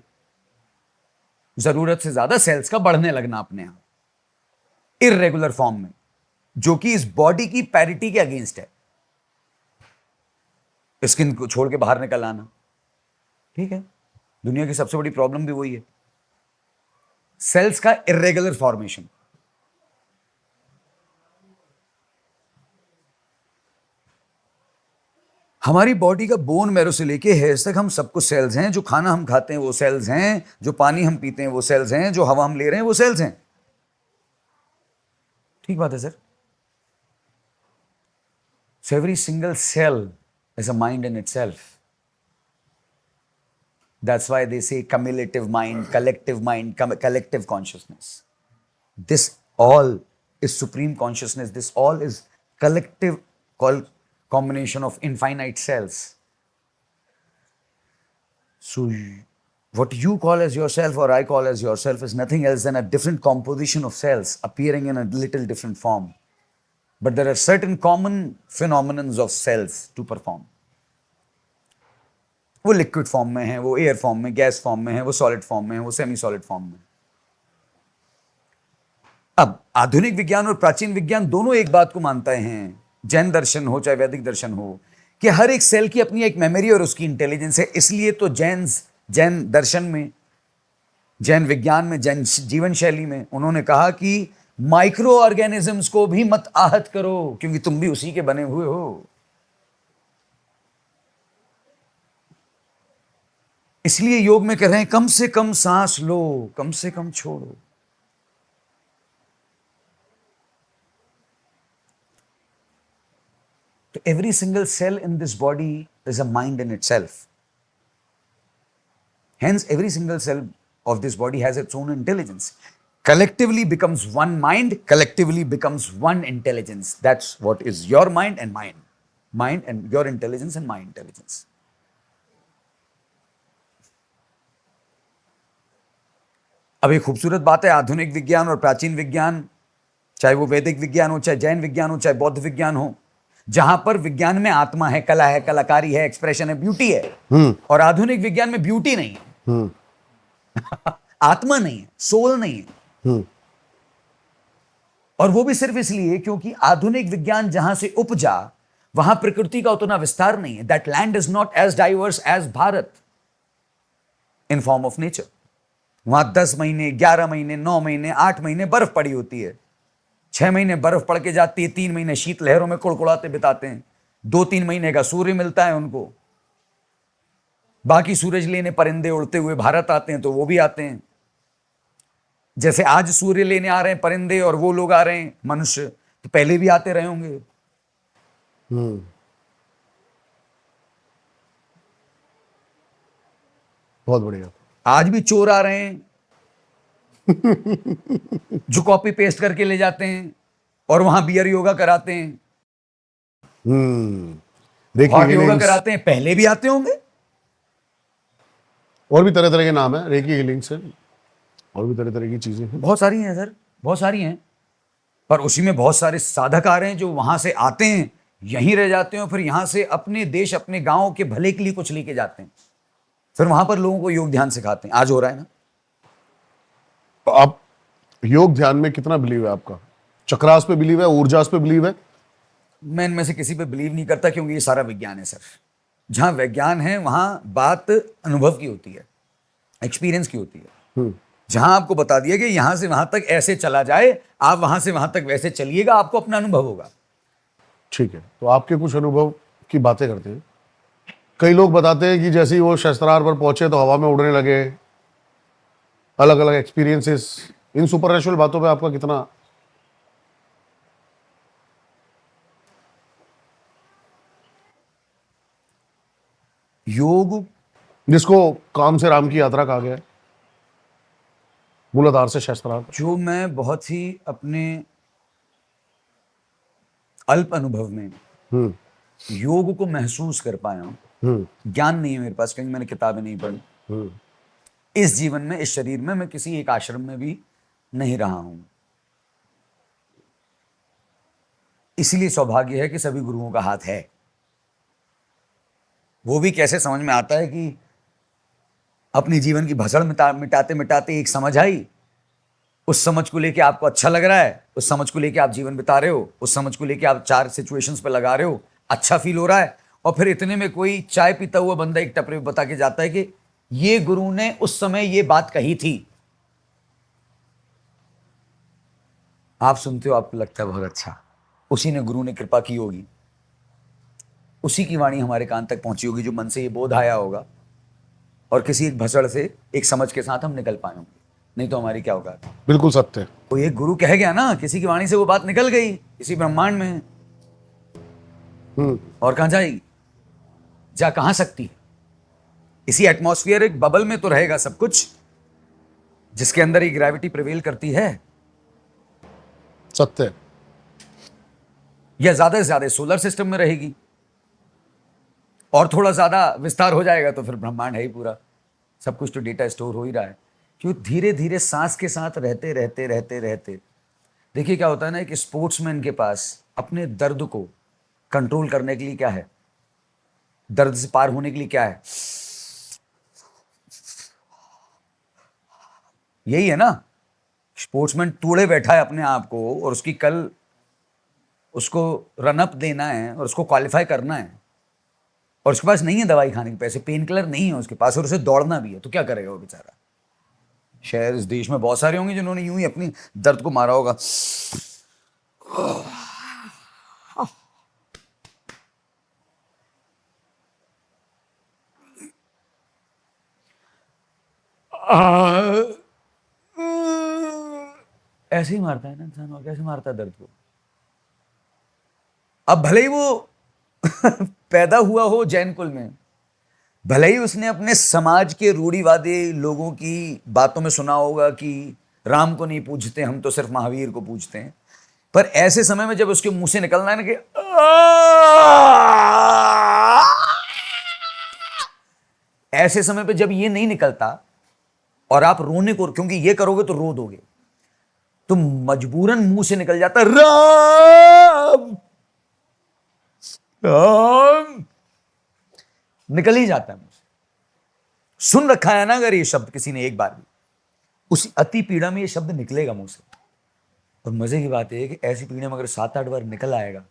जरूरत से ज्यादा सेल्स का बढ़ने लगना अपने आप इर्रेगुलर फॉर्म में, जो कि इस बॉडी की पैरिटी के अगेंस्ट है। स्किन को छोड़ के बाहर निकल आना, ठीक है। दुनिया की सबसे बड़ी प्रॉब्लम भी वही है, सेल्स का इर्रेगुलर फॉर्मेशन। हमारी बॉडी का बोन मैरो से लेके हेयर्स तक हम सब कुछ सेल्स हैं। जो खाना हम खाते हैं वो सेल्स हैं, जो पानी हम पीते हैं वो सेल्स हैं, जो हवा हम ले रहे हैं वो सेल्स हैं, ठीक बात है sir. So every single cell is a mind in itself. That's why they say cumulative mind, collective consciousness. This all is supreme consciousness. This all is collective combination of infinite cells. So what you call as yourself or I call as yourself is nothing else than a different composition of cells appearing in a little different form. But there are certain common phenomena of cells to perform. वो liquid form में है, वो air form में, gas form में है, वो solid form में है, वो सेमी सॉलिड फॉर्म में। अब आधुनिक विज्ञान और प्राचीन विज्ञान दोनों एक बात को मानते हैं, जैन दर्शन हो चाहे वैदिक दर्शन हो, कि हर एक सेल की अपनी एक मेमोरी और उसकी इंटेलिजेंस है। इसलिए तो जैन दर्शन में, जैन विज्ञान में, जैन जीवन शैली में उन्होंने कहा कि माइक्रो ऑर्गेनिजम्स को भी मत आहत करो, क्योंकि तुम भी उसी के बने हुए हो। इसलिए योग में कह रहे हैं कम से कम सांस लो, कम से कम छोड़ो। तो every single cell in this body is a mind in itself. Hence, every single cell of this body has its own intelligence. Collectively becomes one mind, collectively becomes one intelligence. That's what is your mind and mine. Mind and your intelligence and my intelligence. अब एक खूबसूरत बात है, आधुनिक विज्ञान और प्राचीन विज्ञान चाहे वो वैदिक विज्ञान हो, चाहे जैन विज्ञान हो, चाहे बौद्ध विज्ञान हो, जहां पर विज्ञान में आत्मा है, कला है, कलाकारी है, एक्सप्रेशन है, ब्यूटी है। और आधुनिक विज्ञान में ब्यूटी नहीं है, आत्मा नहीं है, सोल नहीं है। और वो भी सिर्फ इसलिए क्योंकि आधुनिक विज्ञान जहां से उपजा वहां प्रकृति का उतना विस्तार नहीं है। That land is not as diverse as Bharat in form of nature. वहां 10 महीने, 11 महीने, 9 महीने, 8 महीने बर्फ पड़ी होती है, 6 महीने बर्फ पड़ के जाती है, 3 महीने शीत लहरों में कुड़कुड़ाते बिताते हैं, 2-3 महीने का सूर्य मिलता है उनको। बाकी सूरज लेने परिंदे उड़ते हुए भारत आते हैं तो वो भी आते हैं। जैसे आज सूर्य लेने आ रहे हैं परिंदे और वो लोग आ रहे हैं मनुष्य, तो पहले भी आते रहे होंगे। बहुत बढ़िया। आज भी चोर आ रहे हैं जो कॉपी पेस्ट करके ले जाते हैं और वहां बियर योगा कराते हैं, रेकी हॉट योगा हीलिंग्स, कराते हैं, पहले भी आते होंगे। और भी तरह तरह के नाम है रेकी हीलिंग से, और भी तरह तरह की चीजें हैं। बहुत सारी हैं सर, बहुत सारी हैं। पर उसी में बहुत सारे साधक आ रहे हैं जो वहां से आते हैं, यहीं रह जाते हैं, फिर यहां से अपने देश, अपने गांव के भले के लिए कुछ लेके जाते हैं, फिर वहां पर लोगों को योग ध्यान सिखाते हैं। आज हो रहा है ना। तो आप योग ध्यान में कितना बिलीव है आपका? चक्रास पे बिलीव है, ऊर्जास पे बिलीव है? मैं इनमें से किसी पे बिलीव नहीं करता, क्योंकि ये सारा विज्ञान है सर। जहां विज्ञान है वहां बात अनुभव की होती है, एक्सपीरियंस की होती है। जहां आपको बता दिया कि यहां से वहां तक ऐसे चला जाए, आप वहां से वहां तक वैसे चलिएगा, आपको अपना अनुभव होगा। ठीक है, तो आपके कुछ अनुभव की बातें करते हैं। कई लोग बताते हैं कि जैसे ही वो शस्त्रार पर पहुंचे तो हवा में उड़ने लगे, अलग अलग एक्सपीरियंसेस। इन सुपरनेचुरल बातों पे आपका कितना? योग जिसको काम से राम की यात्रा कहा गया है, मूलाधार से शस्त्रार। जो मैं बहुत ही अपने अल्प अनुभव में योग को महसूस कर पाया हूं। ज्ञान नहीं है मेरे पास, क्योंकि मैंने किताबें नहीं पढ़ी। इस जीवन में, इस शरीर में मैं किसी एक आश्रम में भी नहीं रहा हूं, इसलिए सौभाग्य है कि सभी गुरुओं का हाथ है। वो भी कैसे समझ में आता है कि अपने जीवन की भसड़ मिटाते मिटाते एक समझ आई, उस समझ को लेके आपको अच्छा लग रहा है, उस समझ को लेके आप जीवन बिता रहे हो, उस समझ को लेके आप 4 सिचुएशंस पे लगा रहे हो, अच्छा फील हो रहा है, और फिर इतने में कोई चाय पीता हुआ बंदा एक टपरे में बता के जाता है कि ये गुरु ने उस समय ये बात कही थी। आप सुनते हो, आपको लगता है बहुत अच्छा, उसी ने, गुरु ने कृपा की होगी, उसी की वाणी हमारे कान तक पहुंची होगी, जो मन से ये बोध आया होगा, और किसी एक भसड़ से, एक समझ के साथ हम निकल पाए होंगे। नहीं तो हमारी क्या होगा। बिल्कुल सत्य है। तो एक गुरु कह गया ना, किसी की वाणी से वो बात निकल गई, इसी ब्रह्मांड में, और कहां जाएगी, जा कहां सकती है। इसी एटमॉस्फेरिक बबल में तो रहेगा सब कुछ, जिसके अंदर ही ग्रेविटी प्रिवेल करती है। सत्य है। या ज्यादा से ज्यादा सोलर सिस्टम में रहेगी, और थोड़ा ज्यादा विस्तार हो जाएगा तो फिर ब्रह्मांड है ही पूरा। सब कुछ तो डेटा स्टोर हो ही रहा है। क्यों? धीरे धीरे सांस के साथ रहते रहते रहते रहते, देखिए क्या होता है ना, एक स्पोर्ट्समैन के पास अपने दर्द को कंट्रोल करने के लिए क्या है, दर्द से पार होने के लिए क्या है, यही है ना। स्पोर्ट्समैन तोड़े बैठा है अपने आप को, और उसकी कल उसको रनअप देना है और उसको क्वालिफाई करना है, और उसके पास नहीं है दवाई खाने के पैसे, पेन किलर नहीं है उसके पास, और उसे दौड़ना भी है, तो क्या करेगा वो बेचारा। शायद इस देश में बहुत सारे होंगे जिन्होंने यूं ही अपनी दर्द को मारा होगा। ऐसे ही मारता है ना इंसान, और कैसे मारता है दर्द को। अब भले ही वो पैदा हुआ हो जैन कुल में, भले ही उसने अपने समाज के रूढ़िवादी लोगों की बातों में सुना होगा कि राम को नहीं पूजते हम, तो सिर्फ महावीर को पूजते हैं, पर ऐसे समय में जब उसके मुंह से निकलना है ना कि ऐसे समय पे जब ये नहीं निकलता और आप रोने को, क्योंकि ये करोगे तो रो दोगे, तो मजबूरन मुंह से निकल जाता राम राम, निकल ही जाता है मुंह से। सुन रखा है ना अगर ये शब्द किसी ने एक बार भी, उसी अति पीड़ा में ये शब्द निकलेगा मुंह से। और मजे की बात यह है कि ऐसी पीड़ा में अगर 7-8 बार निकल आएगा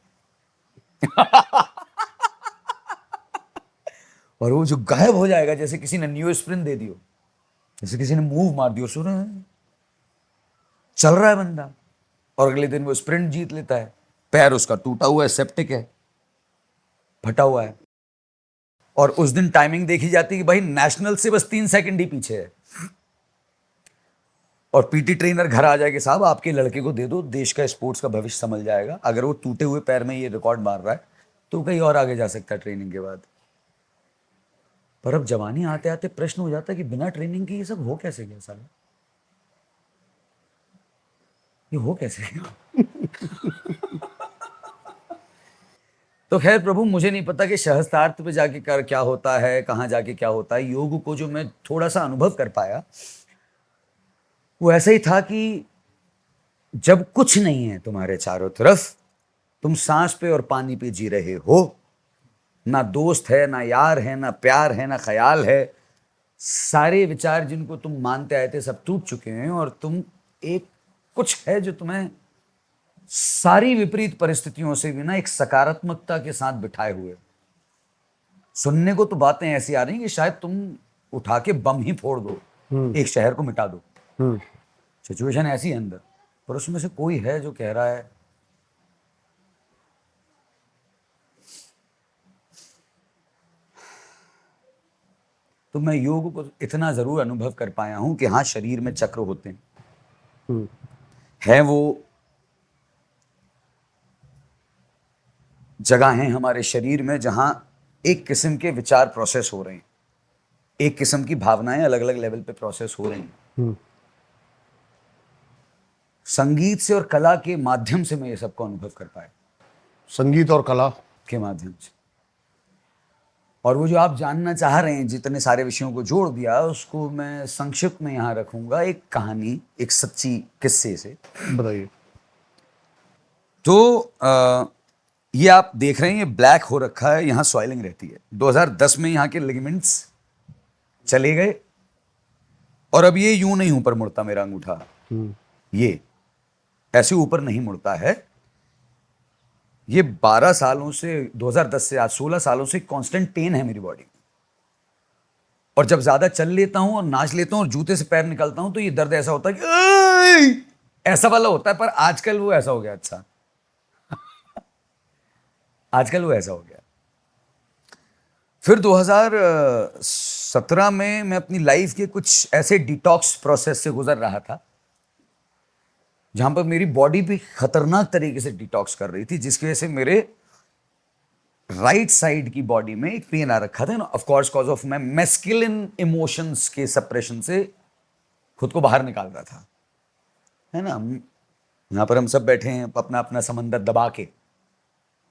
और वो जो गायब हो जाएगा, जैसे किसी ने न्यू स्प्रिंट दे दी हो, जैसे किसी ने मूव मार दिया, सुन रहे हैं चल रहा है बंदा, और अगले दिन वो स्प्रिंट जीत लेता है, पैर उसका टूटा हुआ है, सेप्टिक है, फटा हुआ है, और उस दिन टाइमिंग देखी जाती है कि भाई नेशनल से बस 3 सेकंड ही पीछे है, और पीटी ट्रेनर घर आ जाएगा, साहब आपके लड़के को दे दो, देश का स्पोर्ट्स का भविष्य संभल जाएगा। अगर वो टूटे हुए पैर में ये रिकॉर्ड मार रहा है तो कहीं और आगे जा सकता है ट्रेनिंग के बाद। पर अब जवानी आते आते प्रश्न हो जाता है कि बिना ट्रेनिंग के ये सब हो कैसे गया साला, ये हो कैसे गया? तो खैर प्रभु, मुझे नहीं पता कि सहस्त्रार्थ पे जाके कर क्या होता है, कहाँ जाके क्या होता है। योग को जो मैं थोड़ा सा अनुभव कर पाया वो ऐसा ही था कि जब कुछ नहीं है तुम्हारे चारों तरफ, तुम सांस पे और पानी पे जी रहे हो, ना दोस्त है, ना यार है, ना प्यार है, ना ख्याल है, सारे विचार जिनको तुम मानते आए थे सब टूट चुके हैं, और तुम एक कुछ है जो तुम्हें सारी विपरीत परिस्थितियों से भी ना एक सकारात्मकता के साथ बिठाए हुए। सुनने को तो बातें ऐसी आ रही कि शायद तुम उठा के बम ही फोड़ दो, एक शहर को मिटा दो, सिचुएशन ऐसी है अंदर, पर उसमें से कोई है जो कह रहा है तो मैं योग को इतना जरूर अनुभव कर पाया हूं कि हाँ, शरीर में चक्र होते हैं, है वो जगह है हमारे शरीर में जहां एक किस्म के विचार प्रोसेस हो रहे हैं, एक किस्म की भावनाएं अलग अलग लेवल पे प्रोसेस हो रही हैं। संगीत से और कला के माध्यम से मैं ये सबको अनुभव कर पाया, संगीत और कला के माध्यम से। और वो जो आप जानना चाह रहे हैं, जितने सारे विषयों को जोड़ दिया, उसको मैं संक्षिप्त में यहाँ रखूंगा एक कहानी, एक सच्ची किस्से से। बताइए। तो ये आप देख रहे हैं, ये ब्लैक हो रखा है, यहाँ सॉइलिंग रहती है। 2010 में यहाँ के लिगामेंट्स चले गए, और अब ये यूं नहीं ऊपर मुड़ता मेरा अंगूठा, ये ऐसे ऊपर नहीं मुड़ता है। ये 12 सालों से, 2010 से आज 16 सालों से कांस्टेंट पेन है मेरी बॉडी में। और जब ज्यादा चल लेता हूं और नाच लेता हूं और जूते से पैर निकालता हूं तो ये दर्द ऐसा होता है कि ऐसा वाला होता है। पर आजकल वो ऐसा हो गया, अच्छा आजकल वो ऐसा हो गया। फिर 2017 में मैं अपनी लाइफ के कुछ ऐसे डिटॉक्स प्रोसेस से गुजर रहा था जहां पर मेरी बॉडी भी खतरनाक तरीके से डिटॉक्स कर रही थी, जिसकी वजह से मेरे राइट साइड की बॉडी में एक पेन आ रखा था, ऑफ कोर्स कॉज ऑफ मैं मैस्कुलिन इमोशंस के सप्रेशन से खुद को बाहर निकाल रहा था, है ना। यहां पर हम सब बैठे हैं अपना अपना समंदर दबा के,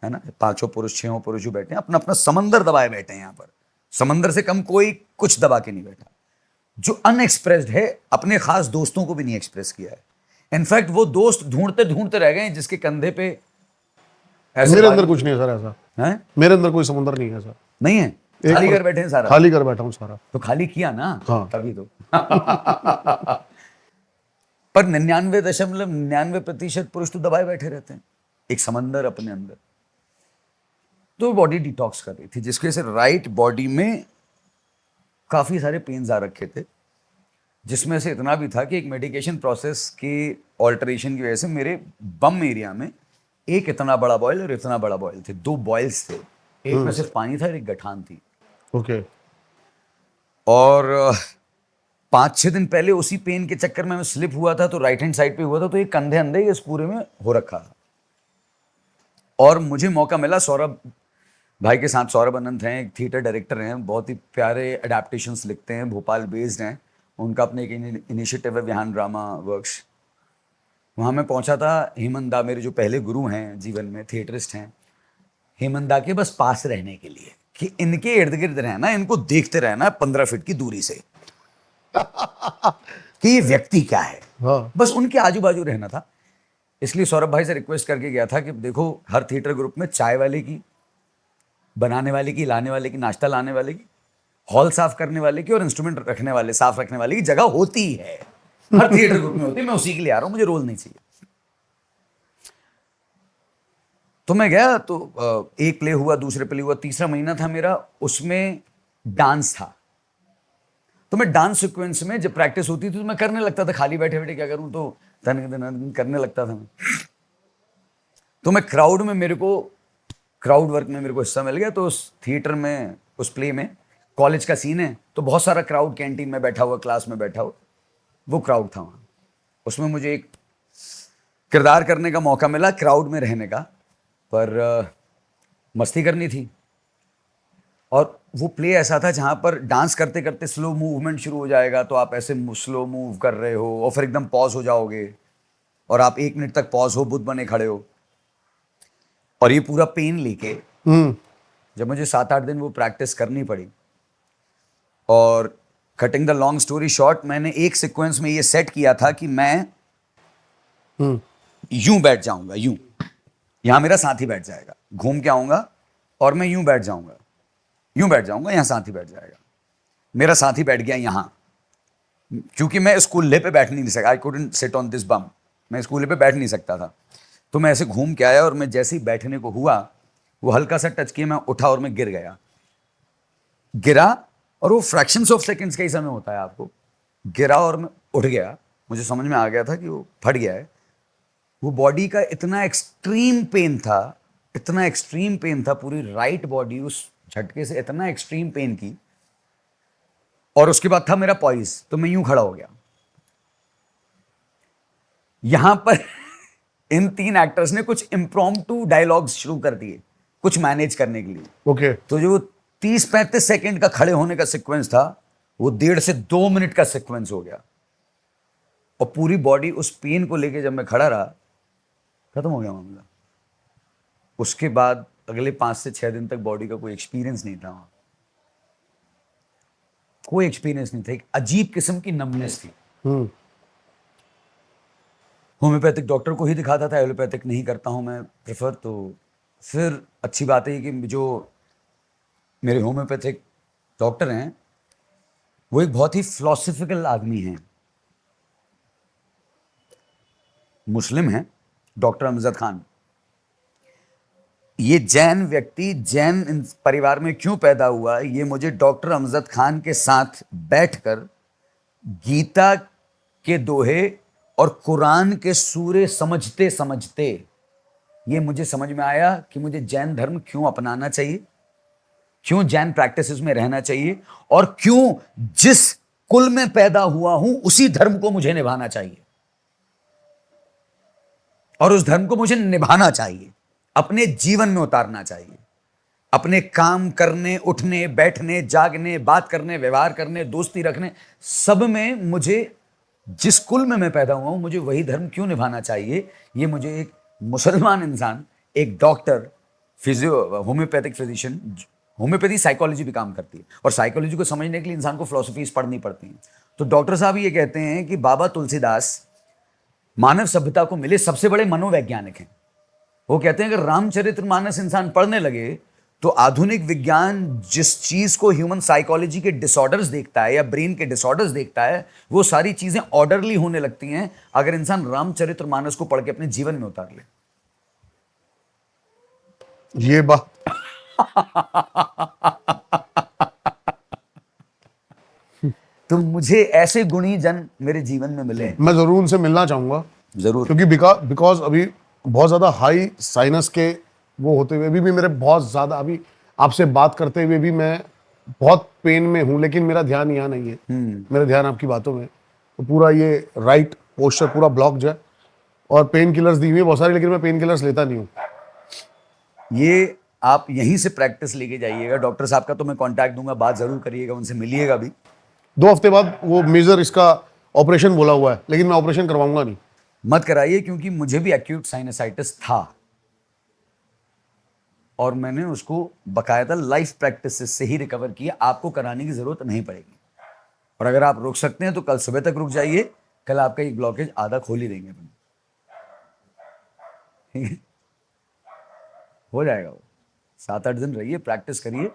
है ना, 5 पुरुष 6 पुरुष जो बैठे हैं अपना अपना समंदर दबाए बैठे हैं। यहाँ पर समंदर से कम कोई कुछ दबा के नहीं बैठा। जो अनएक्सप्रेस्ड है अपने खास दोस्तों को भी नहीं एक्सप्रेस किया है। इनफैक्ट वो दोस्त ढूंढते ढूंढते रह गए जिसके कंधे पे ऐसे मेरे अंदर कुछ नहीं है सर ऐसा है, मेरे अंदर कोई समुंदर नहीं है सर। नहीं है, खाली कर बैठे हैं सारा। खाली कर बैठा हूँ सारा। तो खाली किया ना, हाँ। तभी तो पर 99.99% पुरुष तो दबाए बैठे रहते हैं, एक समंदर अपने अंदर। तो बॉडी डिटॉक्स कर रही थी, जिसकी वजह से राइट बॉडी में काफी सारे पेन्स आ रखे थे, जिसमें से इतना भी था कि एक मेडिकेशन प्रोसेस के ऑल्टरेशन की वजह से मेरे बम एरिया में एक इतना बड़ा बॉयल और इतना बड़ा बॉयल थे, 2 बॉयल्स थे। एक में सिर्फ पानी था और एक गठान थी। ओके। और 5-6 दिन पहले उसी पेन के चक्कर में मैं स्लिप हुआ था, तो राइट हैंड साइड पे हुआ था, तो ये कंधे अंधे इस पूरे में हो रखा था। और मुझे मौका मिला सौरभ भाई के साथ, सौरभ अनंत हैं, एक थिएटर डायरेक्टर हैं, बहुत ही प्यारे अडेप्टेशंस लिखते हैं, भोपाल बेस्ड हैं। उनका अपने एक इनिशिएटिव है विहान ड्रामा वर्क्स। वहाँ मैं पहुँचा था। हेमंत दा मेरे जो पहले गुरु हैं जीवन में, थिएटरिस्ट हैं, हेमंत दा के बस पास रहने के लिए, कि इनके इर्द गिर्द रहना, इनको देखते रहना 15 फीट की दूरी से कि ये व्यक्ति क्या है। हाँ। बस उनके आजू बाजू रहना था। इसलिए सौरभ भाई से रिक्वेस्ट करके गया था कि देखो हर थिएटर ग्रुप में चाय वाले की, बनाने वाले की, लाने वाले की, नाश्ता लाने वाले की, हॉल साफ करने वाले की और इंस्ट्रूमेंट रखने वाले, साफ रखने वाले की जगह होती है, हर थिएटर ग्रुप में होती है। मैं उसी के लिए आ रहा हूं, मुझे रोल नहीं चाहिए। तो मैं गया, तो एक प्ले हुआ, दूसरे प्ले हुआ, तीसरा महीना था मेरा, उसमें डांस था। तो मैं डांस सीक्वेंस में जब प्रैक्टिस होती थी तो मैं करने लगता था, खाली बैठे बैठे क्या करूं, तो करने लगता था मैं। तो मैं क्राउड में, मेरे को क्राउड वर्क में मेरे को हिस्सा मिल गया। तो उस थिएटर में, उस प्ले में, कॉलेज का सीन है तो बहुत सारा क्राउड कैंटीन में बैठा हुआ, क्लास में बैठा हुआ, वो क्राउड था वहाँ। उसमें मुझे एक किरदार करने का मौका मिला, क्राउड में रहने का, पर मस्ती करनी थी। और वो प्ले ऐसा था जहाँ पर डांस करते करते स्लो मूवमेंट शुरू हो जाएगा, तो आप ऐसे स्लो मूव कर रहे हो और फिर एकदम पॉज हो जाओगे और आप 1 मिनट तक पॉज हो, बुत बने खड़े हो। और ये पूरा पेन लेके जब मुझे 7-8 दिन वो प्रैक्टिस करनी पड़ी, और cutting the long story short, मैंने एक सीक्वेंस में ये सेट किया था कि मैं यूं बैठ जाऊंगा, यूं, यहां मेरा साथी बैठ जाएगा, घूम के आऊंगा और मैं यूं बैठ जाऊंगा, यूं बैठ जाऊंगा, यहां साथी बैठ जाएगा। मेरा साथी बैठ गया यहां, क्योंकि मैं इस कूल्हे पे बैठ नहीं सकता, I couldn't sit on this bum, मैं इस कूल्हे पे बैठ नहीं सकता था। तो मैं ऐसे घूम के आया और मैं जैसे ही बैठने को हुआ, वो हल्का सा टच किया, मैं उठा और मैं गिर गया। गिरा और वो फ्रैक्शंस ऑफ सेकंड्स का ही समय होता है आपको। गिरा और मैं उठ गया, मुझे समझ में आ गया था कि वो फट गया है। वो बॉडी का इतना एक्सट्रीम पेन था, इतना एक्सट्रीम पेन था, पूरी राइट बॉडी उस झटके से इतना एक्सट्रीम पेन की। और उसके बाद था मेरा पॉइज, तो मैं यूं खड़ा हो गया। यहां पर इन 3 एक्टर्स ने कुछ इम्प्रॉम्प्टू डायलॉग्स शुरू कर दिए, कुछ मैनेज करने के लिए। ओके। तो जो 30-35 सेकंड का खड़े होने का सीक्वेंस था, वो 1.5 से 2 मिनट का सीक्वेंस हो गया। और पूरी बॉडी उस पेन को लेके जब मैं खड़ा रहा, खत्म हो गया मामला। उसके बाद अगले 5 से 6 दिन तक बॉडी का कोई एक्सपीरियंस नहीं था वहां, कोई एक्सपीरियंस नहीं था। एक अजीब किस्म की नमनेस थी। होम्योपैथिक डॉक्टर को ही दिखाता था, एलोपैथिक नहीं करता हूं मैं प्रेफर। तो फिर अच्छी बात है कि जो मेरे होम्योपैथिक डॉक्टर हैं, वो एक बहुत ही फिलोसफिकल आदमी हैं, मुस्लिम हैं, डॉक्टर अमजद खान। ये जैन व्यक्ति जैन परिवार में क्यों पैदा हुआ, ये मुझे डॉक्टर अमजद खान के साथ बैठकर गीता के दोहे और कुरान के सूरे समझते समझते ये मुझे समझ में आया कि मुझे जैन धर्म क्यों अपनाना चाहिए, क्यों जैन प्रैक्टिसेस में रहना चाहिए, और क्यों जिस कुल में पैदा हुआ हूं उसी धर्म को मुझे निभाना चाहिए। और उस धर्म को मुझे निभाना चाहिए, अपने जीवन में उतारना चाहिए, अपने काम करने, उठने, बैठने, जागने, बात करने, व्यवहार करने, दोस्ती रखने, सब में मुझे जिस कुल में मैं पैदा हुआ हूं मुझे वही धर्म क्यों निभाना चाहिए। ये मुझे एक मुसलमान इंसान, एक doctor, physio, homeopathic physician, homeopathy psychology भी काम करती है, और साइकोलॉजी को समझने के लिए इंसान को फिलॉसफीज पढ़नी पड़ती हैं। तो डॉक्टर साहब ये कहते हैं कि बाबा तुलसीदास मानव सभ्यता को मिले सबसे बड़े मनोवैज्ञानिक हैं। वो कहते हैं कि रामचरितमानस इंसान पढ़ने लगे तो आधुनिक विज्ञान जिस चीज को ह्यूमन साइकोलॉजी के डिसऑर्डर्स देखता है या ब्रेन के डिसऑर्डर्स देखता है, वो सारी चीजें ऑर्डरली होने लगती हैं अगर इंसान रामचरितमानस को पढ़ के अपने जीवन में उतार ले। ये बात तो मुझे ऐसे गुणी जन मेरे जीवन में मिले, मैं जरूर उनसे मिलना चाहूंगा, जरूर। क्योंकि बिकॉज अभी बहुत ज्यादा हाई साइनस के वो होते हुए भी मेरे बहुत ज्यादा, अभी आपसे बात करते हुए भी मैं बहुत पेन में हूं, लेकिन मेरा ध्यान यहाँ नहीं है, मेरा ध्यान आपकी बातों में। तो पूरा ये राइट पोस्चर पूरा ब्लॉक है, और पेन किलर्स दी हुई है बहुत सारी, लेकिन मैं पेन किलर्स लेता नहीं हूँ। ये आप यहीं से प्रैक्टिस लेके जाइएगा। डॉक्टर साहब का तो मैं कांटेक्ट दूंगा, बात जरूर करिएगा, उनसे मिलिएगा भी। 2 हफ्ते बाद वो मेजर इसका ऑपरेशन बोला हुआ है, लेकिन मैं ऑपरेशन करवाऊंगा नहीं। मत कराइए, क्योंकि मुझे भी एक्यूट साइनसाइटिस था और मैंने उसको बकायदा लाइफ प्रैक्टिस से ही रिकवर किया। आपको कराने की जरूरत नहीं पड़ेगी, और अगर आप रुक सकते हैं तो कल सुबह तक रुक जाइए, कल आपका एक ब्लॉकेज आधा खोल ही देंगे अपन, ठीक है? हो जाएगा वो, 7-8 दिन रहिए, प्रैक्टिस करिए,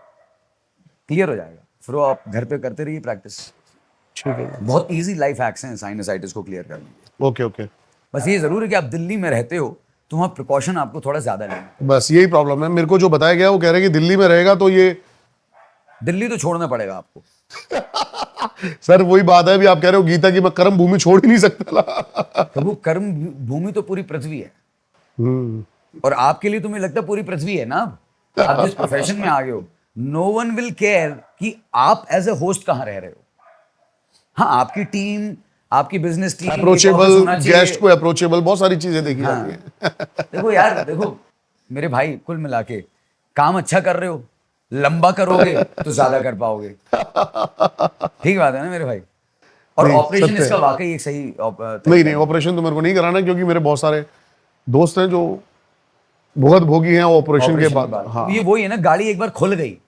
क्लियर हो जाएगा। फिर वो आप घर पे करते रहिए प्रैक्टिस। ठीक है। बहुत इजी लाइफ हैक्स हैं साइनसाइटिस को क्लियर करने के। Okay okay. बस ये जरूर है कि आप दिल्ली में रहते हो तो वहाँ प्रिकॉशन आपको थोड़ा ज्यादा लेना है। बस यही प्रॉब्लम है। मेरे को जो बताया गया वो कह रहे हैं कि दिल्ली में रहेगा तो ये दिल्ली तो छोड़ना पड़ेगा आपको। सर वही बात है, अभी आप कह रहे हो गीता की मैं कर्म भूमि छोड़ ही नहीं सकता। तो वो कर्म भूमि तो पूरी पृथ्वी है, और आपके लिए तो मुझे लगता है पूरी पृथ्वी है ना। आप जिस प्रोफेशन में आ गए हो, नो वन विल केयर कि आप एज ए होस्ट कहाँ रह रहे हो। हाँ, आपकी टीम, आपकी बिजनेस टीम, अप्रोचेबल, गेस्ट को अप्रोचेबल, बहुत सारी चीजें देखी जाती हैं। देखो यार, देखो मेरे भाई, कुल मिला के काम अच्छा कर रहे हो, लंबा करोगे तो ज्यादा कर पाओगे। ठीक बात है ना मेरे भाई। और नहीं, ऑपरेशन सत्य इसका है। वाकई एक सही नहीं ऑपरेशन तो मेरे को नहीं कराना, क्योंकि मेरे बहुत सारे दोस्त हैं जो भुगत भोगी हैं ऑपरेशन के बाद। हाँ ये वही है ना, गाड़ी एक बार खुल गई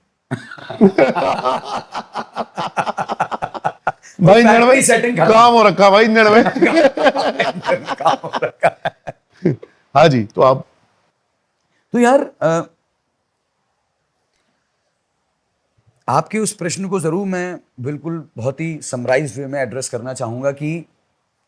भाई इंजन में सेटिंग काम हो रखा, भाई इंजन में। हाँ जी, तो आप तो यार आपके उस प्रश्न को जरूर मैं बिल्कुल बहुत ही समराइज वे में एड्रेस करना चाहूंगा कि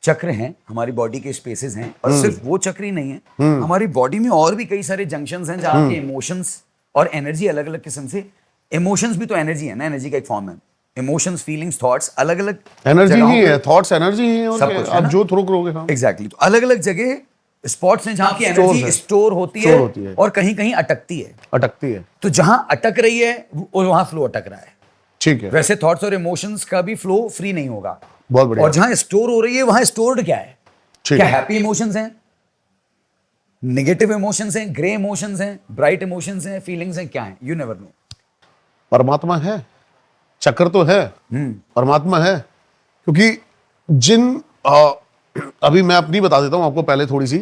चक्र हैं, हमारी बॉडी के स्पेसेस हैं, और सिर्फ वो चक्र ही नहीं है, हमारी बॉडी में और भी कई सारे जंक्शंस हैं जहां के इमोशंस और एनर्जी अलग अलग किस्म से, इमोशंस भी तो एनर्जी है ना, एनर्जी का एक फॉर्म है। इमोशंस, फीलिंग्स, थॉट्स अलग अलग एनर्जी ही है, थॉट्स एनर्जी ही है, सब कुछ है आप ना? जो थ्रो करोगे। हाँ एग्जैक्टली। तो अलग अलग जगह स्पॉट्स हैं जहां की Stores एनर्जी है। स्टोर होती Store होती है है। और कहीं कहीं अटकती है। अटकती है, तो जहां अटक रही है वहां फ्लो अटक रहा है। ठीक है, वैसे थॉट्स और इमोशंस का भी फ्लो फ्री नहीं होगा। बहुत बढ़िया। और जहां स्टोर हो रही है वहां स्टोर्ड क्या है? ठीक क्या है। हैप्पी इमोशंस हैं, नेगेटिव इमोशंस हैं, ग्रे इमोशंस हैं, ब्राइट इमोशंस हैं, फीलिंग्स हैं, क्या है? You never know. परमात्मा है, चक्र तो है, परमात्मा है। क्योंकि जिन अभी मैं अपनी बता देता हूं आपको पहले थोड़ी सी।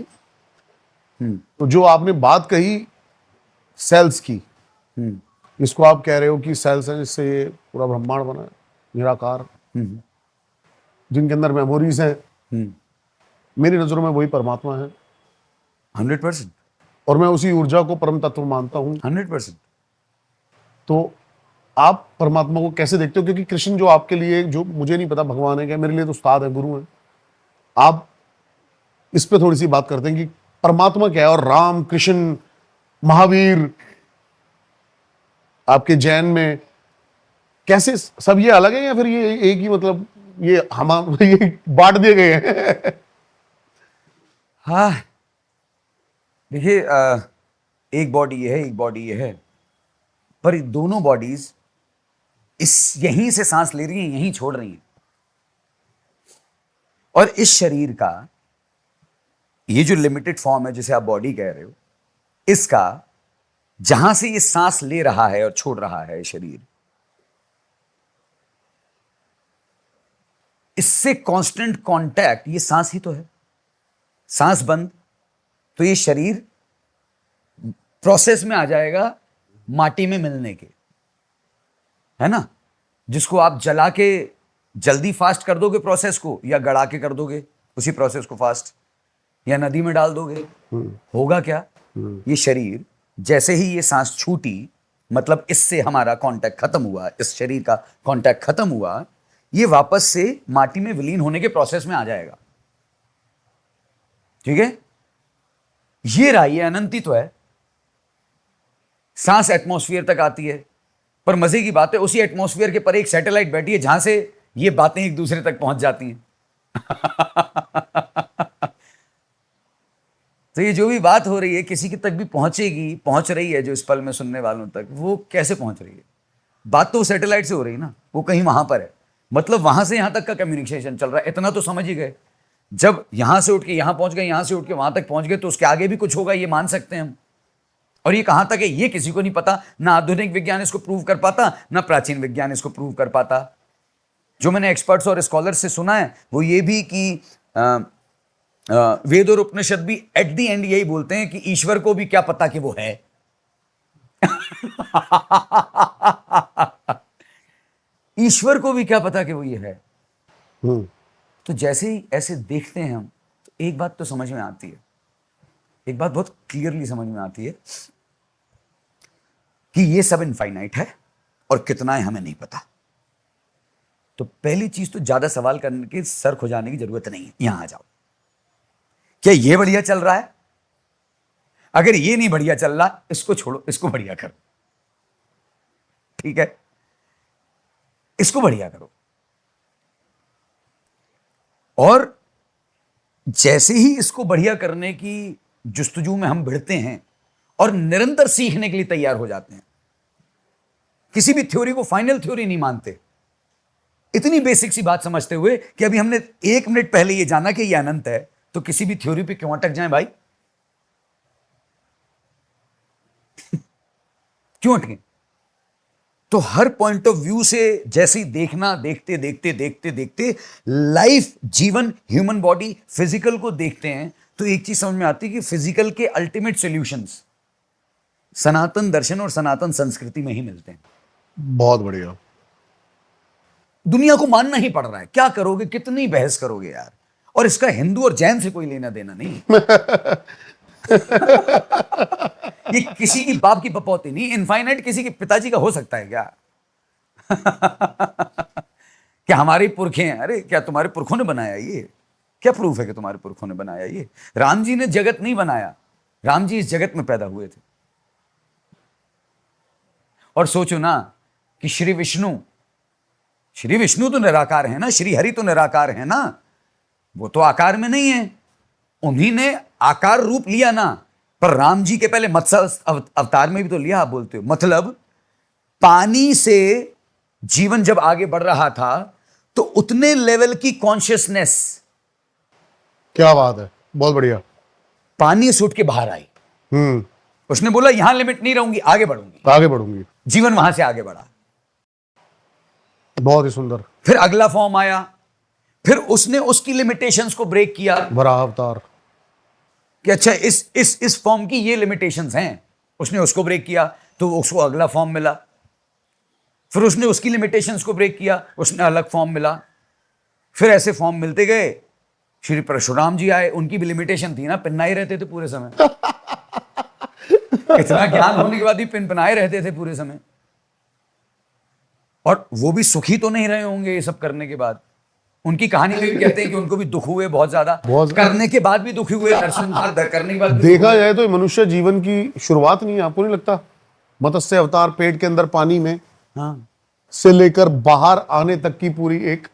तो जो आपने बात कही सेल्स की, इसको आप कह रहे हो कि सेल्स हैं जिससे ये पूरा ब्रह्मांड बना है, निराकार, जिनके अंदर मेमोरीज हैं। मेरी नजरों में वही परमात्मा है 100%, और मैं उसी ऊर्जा को परम तत्व मानता हूं। 100%। तो आप परमात्मा को कैसे देखते हो? क्योंकि कृष्ण जो आपके लिए, जो मुझे नहीं पता भगवान है क्या, मेरे लिए तो उस्ताद है, गुरु है। आप इस पे थोड़ी सी बात करते हैं कि परमात्मा क्या है, और राम, कृष्ण, महावीर आपके जैन में कैसे सब ये अलग है, या फिर ये एक ही, मतलब ये हम ये बांट दिए गए हैं? हाँ देखिए, एक बॉडी ये है, एक बॉडी ये है, पर दोनों बॉडीज इस यहीं से सांस ले रही हैं, यहीं छोड़ रही हैं। और इस शरीर का ये जो लिमिटेड फॉर्म है जिसे आप बॉडी कह रहे हो, इसका जहां से ये सांस ले रहा है और छोड़ रहा है शरीर, इससे कांस्टेंट कांटेक्ट, ये सांस ही तो है। सांस बंद तो ये शरीर प्रोसेस में आ जाएगा माटी में मिलने के, है ना? जिसको आप जला के जल्दी फास्ट कर दोगे प्रोसेस को, या गड़ा के कर दोगे उसी प्रोसेस को फास्ट, या नदी में डाल दोगे, होगा क्या? ये शरीर जैसे ही ये सांस छूटी, मतलब इससे हमारा कांटेक्ट खत्म हुआ, इस शरीर का कांटेक्ट खत्म हुआ, ये वापस से माटी में विलीन होने के प्रोसेस में आ जाएगा। ठीक है? ये रहा, ये अनंतित्व है। सांस एटमॉस्फेयर तक आती है, पर मजे की बात है उसी एटमॉस्फेयर के पर एक सैटेलाइट बैठी है जहां से ये बातें एक दूसरे तक पहुंच जाती हैं। तो ये जो भी बात हो रही है किसी की तक भी पहुंचेगी, पहुंच रही है जो इस पल में सुनने वालों तक, वो कैसे पहुंच रही है? बात तो सैटेलाइट से हो रही है ना, वो कहीं वहां पर है, मतलब वहां से यहां तक का कम्युनिकेशन चल रहा है। इतना तो समझ ही गए, जब यहां से उठ के यहां पहुंच गए, यहां से उठ के वहां तक पहुंच गए, तो उसके आगे भी कुछ होगा, ये मान सकते हैं हम। और ये कहां तक है ये किसी को नहीं पता, ना आधुनिक विज्ञान इसको प्रूव कर पाता, ना प्राचीन विज्ञान इसको प्रूव कर पाता। जो मैंने एक्सपर्ट्स और स्कॉलर्स से सुना है वो ये भी कि वेद और उपनिषद भी एट द एंड यही बोलते हैं कि ईश्वर को भी क्या पता कि वो है। ईश्वर को भी क्या पता कि वो ये है। तो जैसे ही ऐसे देखते हैं हम, तो एक बात तो समझ में आती है, एक बात बहुत क्लियरली समझ में आती है कि ये सब इनफाइनाइट है और कितना है हमें नहीं पता। तो पहली चीज तो ज्यादा सवाल करने के, सर खुजाने की जरूरत नहीं है। यहां आ जाओ, क्या ये बढ़िया चल रहा है? अगर ये नहीं बढ़िया चल रहा, इसको छोड़ो, इसको बढ़िया करो। ठीक है, इसको बढ़िया करो। और जैसे ही इसको बढ़िया करने की जुस्तजू में हम भिड़ते हैं और निरंतर सीखने के लिए तैयार हो जाते हैं, किसी भी थ्योरी को फाइनल थ्योरी नहीं मानते, इतनी बेसिक सी बात समझते हुए कि अभी हमने 1 मिनट पहले ये जाना कि ये अनंत है, तो किसी भी थ्योरी पे क्यों अटक जाएं भाई? क्यों अटके? तो हर पॉइंट ऑफ व्यू से जैसे ही देखना, देखते देखते देखते देखते लाइफ, जीवन, ह्यूमन बॉडी, फिजिकल को देखते हैं, तो एक चीज समझ में आती है कि फिजिकल के अल्टीमेट सॉल्यूशंस सनातन दर्शन और सनातन संस्कृति में ही मिलते हैं। बहुत बढ़िया। दुनिया को मानना ही पड़ रहा है, क्या करोगे, कितनी बहस करोगे यार? और इसका हिंदू और जैन से कोई लेना देना नहीं। ये किसी की बाप की पपौती नहीं, इनफाइनाइट किसी के पिताजी का हो सकता है क्या? क्या हमारे पुरखे हैं? अरे क्या तुम्हारे पुरखों ने बनाया ये? क्या प्रूफ है कि तुम्हारे पुरखों ने बनाया ये? राम जी ने जगत नहीं बनाया, राम जी इस जगत में पैदा हुए थे। और सोचो ना कि श्री विष्णु तो निराकार है ना, श्री हरि तो निराकार है ना, वो तो आकार में नहीं है, उन्हीं ने आकार रूप लिया ना। पर राम जी के पहले मत्स्य अवतार में भी तो लिया, आप बोलते हो। मतलब पानी से जीवन जब आगे बढ़ रहा था तो उतने लेवल की कॉन्शियसनेस, क्या बात है, बहुत बढ़िया। पानी से उठ के बाहर आई। उसने बोला यहां लिमिट नहीं रहूंगी, आगे बढ़ूंगी, आगे बढ़ूंगी। जीवन वहां से आगे बढ़ा। बहुत ही सुंदर। फिर अगला फॉर्म आया, फिर उसने उसकी लिमिटेशंस को ब्रेक किया वराह अवतार कि अच्छा इस फॉर्म की ये लिमिटेशंस हैं, उसने उसको ब्रेक किया तो उसको अगला फॉर्म मिला। फिर उसने उसकी लिमिटेशंस को ब्रेक किया, उसने अलग फॉर्म मिला। फिर ऐसे फॉर्म मिलते गए। श्री परशुराम जी आए, उनकी भी लिमिटेशन थी ना, पिन्नाए रहते थे पूरे समय। इतना ज्ञान होने के बाद भी पिनाए रहते थे पूरे समय। और वो भी सुखी तो नहीं रहे होंगे ये सब करने के बाद। उनकी कहानी में भी कहते हैं कि उनको भी दुख हुए बहुत ज्यादा, करने के बाद भी दुखी हुए, दर्शन करने के बाद भी देखा जाए तो मनुष्य जीवन की शुरुआत नहीं है, आपको नहीं लगता? मत्स्य अवतार, पेट के अंदर पानी में, हाँ, से लेकर बाहर आने तक की पूरी एक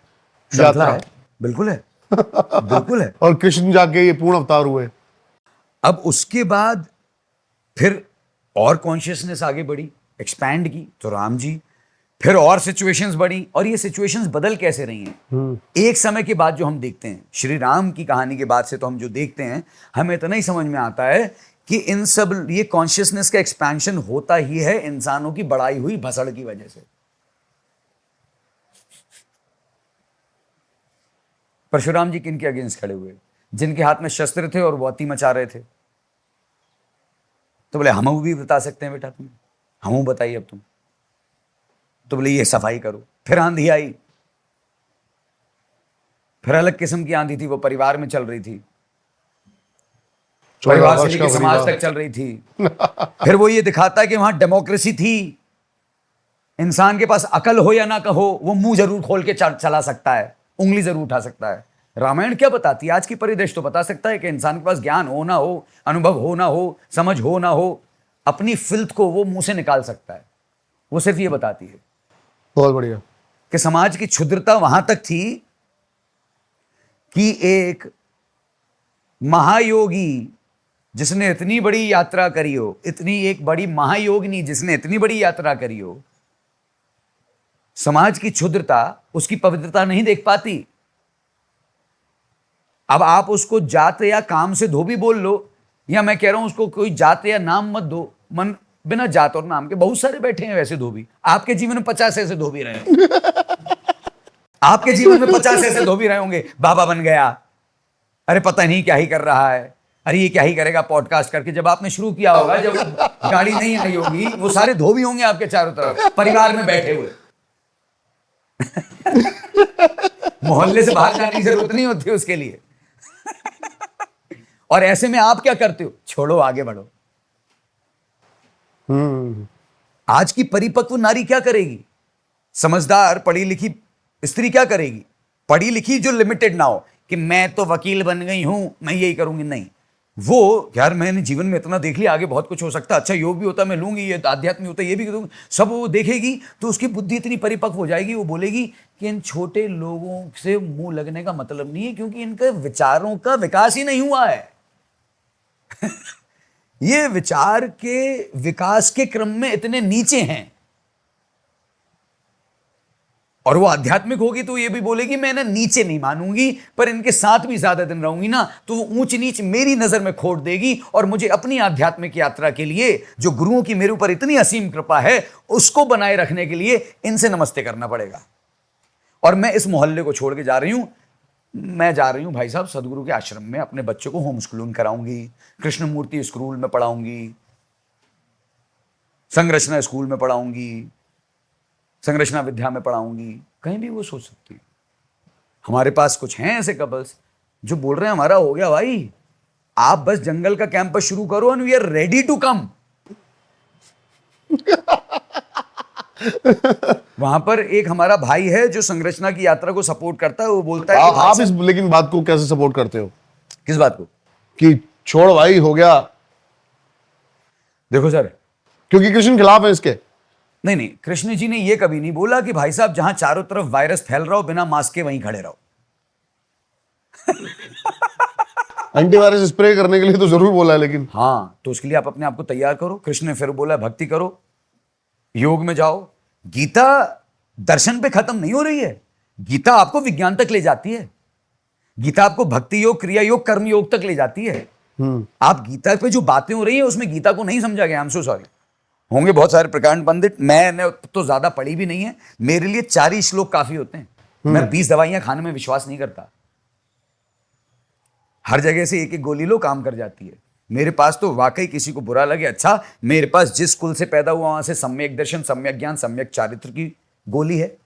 यात्रा है। बिल्कुल है, बिल्कुल है। और कृष्ण जाके ये पूर्ण अवतार हुए। अब उसके बाद फिर और कॉन्शियसनेस आगे बढ़ी, एक्सपैंड की, तो राम जी। फिर और सिचुएशंस बढ़ी, और ये सिचुएशंस बदल कैसे रही हैं? एक समय के बाद जो हम देखते हैं, श्री राम की कहानी के बाद से तो हम जो देखते हैं, हमें इतना ही समझ में आता है कि इन सब ये कॉन्शियसनेस का एक्सपेंशन होता ही है इंसानों की बढ़ाई हुई भसड़ की वजह से। परशुराम जी किन के अगेंस्ट खड़े हुए? जिनके हाथ में शस्त्र थे और वो अति मचा रहे थे। तो बोले हम भी बता सकते हैं बेटा, तुम हम बताइए अब तुम। तो बोले ये सफाई करो। फिर आंधी आई, फिर अलग किस्म की आंधी थी, वो परिवार में चल रही थी, परिवार से लेकर समाज तक चल रही थी। फिर वो ये दिखाता है कि वहां डेमोक्रेसी थी, इंसान के पास अकल हो या ना कहो, वो मुंह जरूर खोल के चला सकता है, उंगली जरूर उठा सकता है। रामायण क्या बताती है? आज की परिदृश्य तो बता सकता है कि इंसान के पास ज्ञान हो ना हो, अनुभव हो ना हो, समझ हो ना हो, अपनी फिल्थ को वो मुंह से निकाल सकता है। वो सिर्फ ये बताती है। बहुत बढ़िया। कि समाज की क्षुद्रता वहां तक थी कि एक महायोगी जिसने इतनी बड़ी यात्रा करी हो, इतनी एक बड़ी महायोगिनी जिसने इतनी बड़ी यात्रा करी हो, समाज की क्षुद्रता, उसकी पवित्रता नहीं देख पाती। अब आप उसको जात या काम से धोबी बोल लो, या मैं कह रहा हूं उसको कोई जात या नाम मत दो, मन बिना जात और नाम के बहुत सारे बैठे हैं वैसे धोबी। आपके जीवन में 50 ऐसे धोबी रहे होंगे। आपके जीवन में 50 ऐसे धोबी रहे होंगे। बाबा बन गया, अरे पता नहीं क्या ही कर रहा है, अरे ये क्या ही करेगा पॉडकास्ट करके। जब आपने शुरू किया होगा, जब गाड़ी नहीं आई होगी, वो सारे धोबी होंगे आपके चारों तरफ, परिवार में बैठे हुए। मोहल्ले से बाहर जाने की जरूरत नहीं होती उसके लिए। और ऐसे में आप क्या करते हो? छोड़ो, आगे बढ़ो। आज की परिपक्व नारी क्या करेगी? समझदार पढ़ी लिखी स्त्री क्या करेगी? पढ़ी लिखी जो लिमिटेड ना हो कि मैं तो वकील बन गई हूं, मैं यही करूंगी, नहीं। वो यार मैंने जीवन में इतना देख लिया, आगे बहुत कुछ हो सकता है, अच्छा योग भी होता है मैं लूंगी, ये आध्यात्म होता है ये भी करूंगी, सब वो देखेगी तो उसकी बुद्धि इतनी परिपक्व हो जाएगी, वो बोलेगी कि इन छोटे लोगों से मुंह लगने का मतलब नहीं है, क्योंकि इनके विचारों का विकास ही नहीं हुआ है। ये विचार के विकास के क्रम में इतने नीचे हैं। और वो आध्यात्मिक होगी तो ये भी बोलेगी मैं ना नीचे नहीं मानूंगी, पर इनके साथ भी ज्यादा दिन रहूंगी ना तो वो ऊंच नीच मेरी नजर में खोट देगी, और मुझे अपनी आध्यात्मिक यात्रा के लिए जो गुरुओं की मेरे ऊपर इतनी असीम कृपा है उसको बनाए रखने के लिए इनसे नमस्ते करना पड़ेगा। और मैं इस मोहल्ले को छोड़ के जा रही हूं, मैं जा रही हूं भाई साहब सदगुरु के आश्रम में, अपने बच्चों को होम स्कूलिंग कराऊंगी, कृष्णमूर्ति स्कूल में पढ़ाऊंगी, संरचना स्कूल में पढ़ाऊंगी, संरचना विद्या में पढ़ाऊंगी, कहीं भी वो सोच सकती है। हमारे पास कुछ हैं ऐसे कपल्स जो बोल रहे हैं हमारा हो गया भाई, आप बस जंगल का कैंपस शुरू करो and we are ready to come. वहां पर एक हमारा भाई है जो संरचना की यात्रा को सपोर्ट करता है, वो बोलता है कि आप इस लेकिन बात को कैसे सपोर्ट करते हो? किस बात को? कि छोड़ भाई हो गया, देखो सर, क्योंकि कृष्ण खिलाफ है इसके। नहीं नहीं, कृष्ण जी ने ये कभी नहीं बोला कि भाई साहब जहां चारों तरफ वायरस फैल रहा हो बिना मास्क के वहीं खड़े रहो। एंटीवायरस स्प्रे करने के लिए तो जरूर बोला है, लेकिन हाँ, तो उसके लिए आप अपने आप को तैयार करो। कृष्ण ने फिर बोला भक्ति करो, योग में जाओ। गीता दर्शन पे खत्म नहीं हो रही है, गीता आपको विज्ञान तक ले जाती है। गीता आपको भक्ति योग, क्रिया योग, कर्म योग तक ले जाती है। आप गीता पे जो बातें हो रही है उसमें गीता को नहीं समझा गया। I am so sorry. होंगे बहुत सारे प्रकांड पंडित, मैंने तो ज्यादा पढ़ी भी नहीं है, मेरे लिए 4 ही श्लोक काफी होते हैं। मैं 20 दवाइयां खाने में विश्वास नहीं करता। हर जगह से एक एक गोली लो, काम कर जाती है। मेरे पास तो वाकई किसी को बुरा लगे अच्छा, मेरे पास जिस कुल से पैदा हुआ वहां से सम्यक दर्शन, सम्यक ज्ञान, सम्यक चारित्र की गोली है,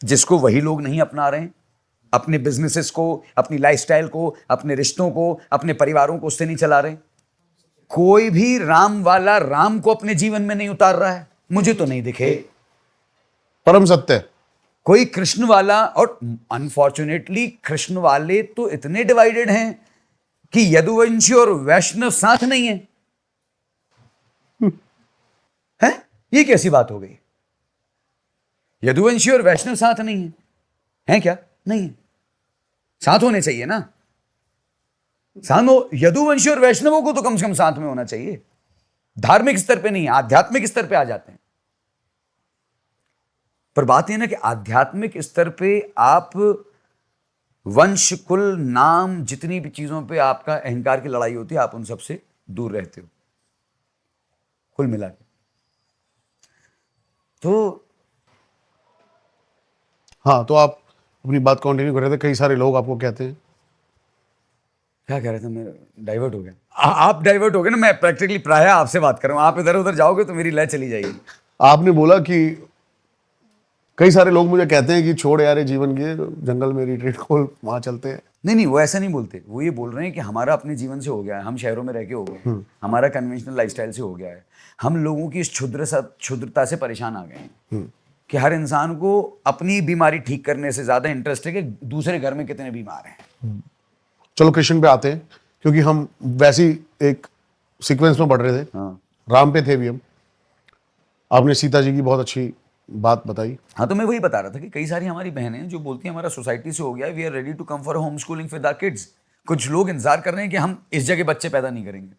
जिसको वही लोग नहीं अपना रहे हैं। अपने बिजनेसेस को, अपनी लाइफस्टाइल को, अपने रिश्तों को, अपने परिवारों को उससे नहीं चला रहे। कोई भी राम वाला राम को अपने जीवन में नहीं उतार रहा है, मुझे तो नहीं दिखे। परम सत्य है। कोई कृष्ण वाला, और अनफॉर्चुनेटली कृष्ण वाले तो इतने डिवाइडेड हैं कि यदुवंशी और वैष्णव साथ नहीं है। हैं? ये कैसी बात हो गई? यदुवंशी और वैष्णव साथ नहीं है, हैं क्या? नहीं है। साथ होने चाहिए ना। यदुवंशी और वैष्णवों को तो कम से कम साथ में होना चाहिए। धार्मिक स्तर पे नहीं, आध्यात्मिक स्तर पे आ जाते हैं। पर बात यह ना कि आध्यात्मिक स्तर पे आप वंश, कुल, नाम, जितनी भी चीजों पे आपका अहंकार की लड़ाई होती है, आप उन सबसे दूर रहते हो कुल मिला के। तो हाँ, तो आप अपनी बात कंटिन्यू कर रहे थे। कई सारे लोग आपको कहते हैं, क्या कह रहे थे, मैं डाइवर्ट हो गया। आप डाइवर्ट हो गए ना, मैं प्रैक्टिकली प्राय आपसे बात कर रहा हूं। आप इधर उधर जाओगे तो मेरी लय चली जाएगी। आपने बोला कि कई सारे लोग मुझे कहते हैं कि छोड़ यार ये जीवन के, जंगल में रिट्रीट खोल, वहां चलते हैं। नहीं, वो ऐसा नहीं बोलते। वो ये बोल रहे हैं कि हमारा अपने जीवन से हो गया है, हम शहरों में रह के हो गए, हमारा कन्वेंशनल लाइफस्टाइल से हो गया है, हम लोगों की इस क्षुद्रता से परेशान आ गए हैं कि हर इंसान को अपनी बीमारी ठीक करने से ज्यादा इंटरेस्ट है कि दूसरे घर में कितने बीमार हैं। चलो कृष्ण पे आते हैं, क्योंकि हम वैसी एक सीक्वेंस में बढ़ रहे थे। हाँ। राम पे थे भी हम। आपने सीता जी की बहुत अच्छी बात बताई। हाँ, तो मैं वही बता रहा था कि कई सारी हमारी बहनें जो बोलती हैं हमारा सोसाइटी से हो गया है, we are ready to come for home schooling with our kids. कुछ लोग इंतजार कर रहे हैं कि हम इस जगह बच्चे पैदा नहीं करेंगे।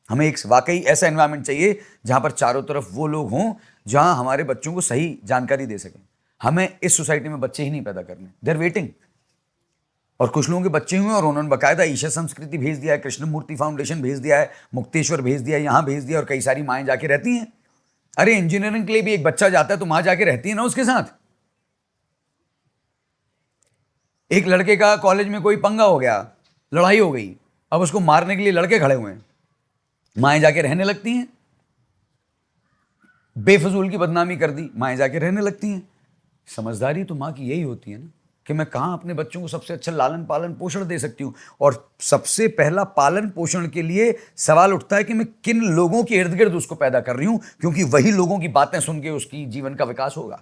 हमें एक वाकई ऐसा एनवायरनमेंट चाहिए जहां पर चारों तरफ वो लोग हों जहां हमारे बच्चों को सही जानकारी दे सकें। हमें इस सोसाइटी में बच्चे ही नहीं पैदा करने, दे आर वेटिंग। और कुछ लोगों के बच्चे हुए और उन्होंने बाकायदा ईशा संस्कृति भेज दिया है, कृष्णमूर्ति फाउंडेशन भेज दिया है, मुक्तेश्वर भेज दिया है, यहाँ भेज दिया, और कई सारी माएँ जाके रहती हैं। अरे इंजीनियरिंग के लिए भी एक बच्चा जाता है तो माँ जाके रहती है ना उसके साथ। एक लड़के का कॉलेज में कोई पंगा हो गया, लड़ाई हो गई, अब उसको मारने के लिए लड़के खड़े हुए हैं, माएँ जाके रहने लगती हैं। बेफजूल की बदनामी कर दी, माएँ जाके रहने लगती हैं। समझदारी तो माँ की यही होती है ना, कि मैं कहाँ अपने बच्चों को सबसे अच्छा लालन पालन पोषण दे सकती हूँ। और सबसे पहला पालन पोषण के लिए सवाल उठता है कि मैं किन लोगों के इर्द गिर्द उसको पैदा कर रही हूँ, क्योंकि वही लोगों की बातें सुन के उसकी जीवन का विकास होगा।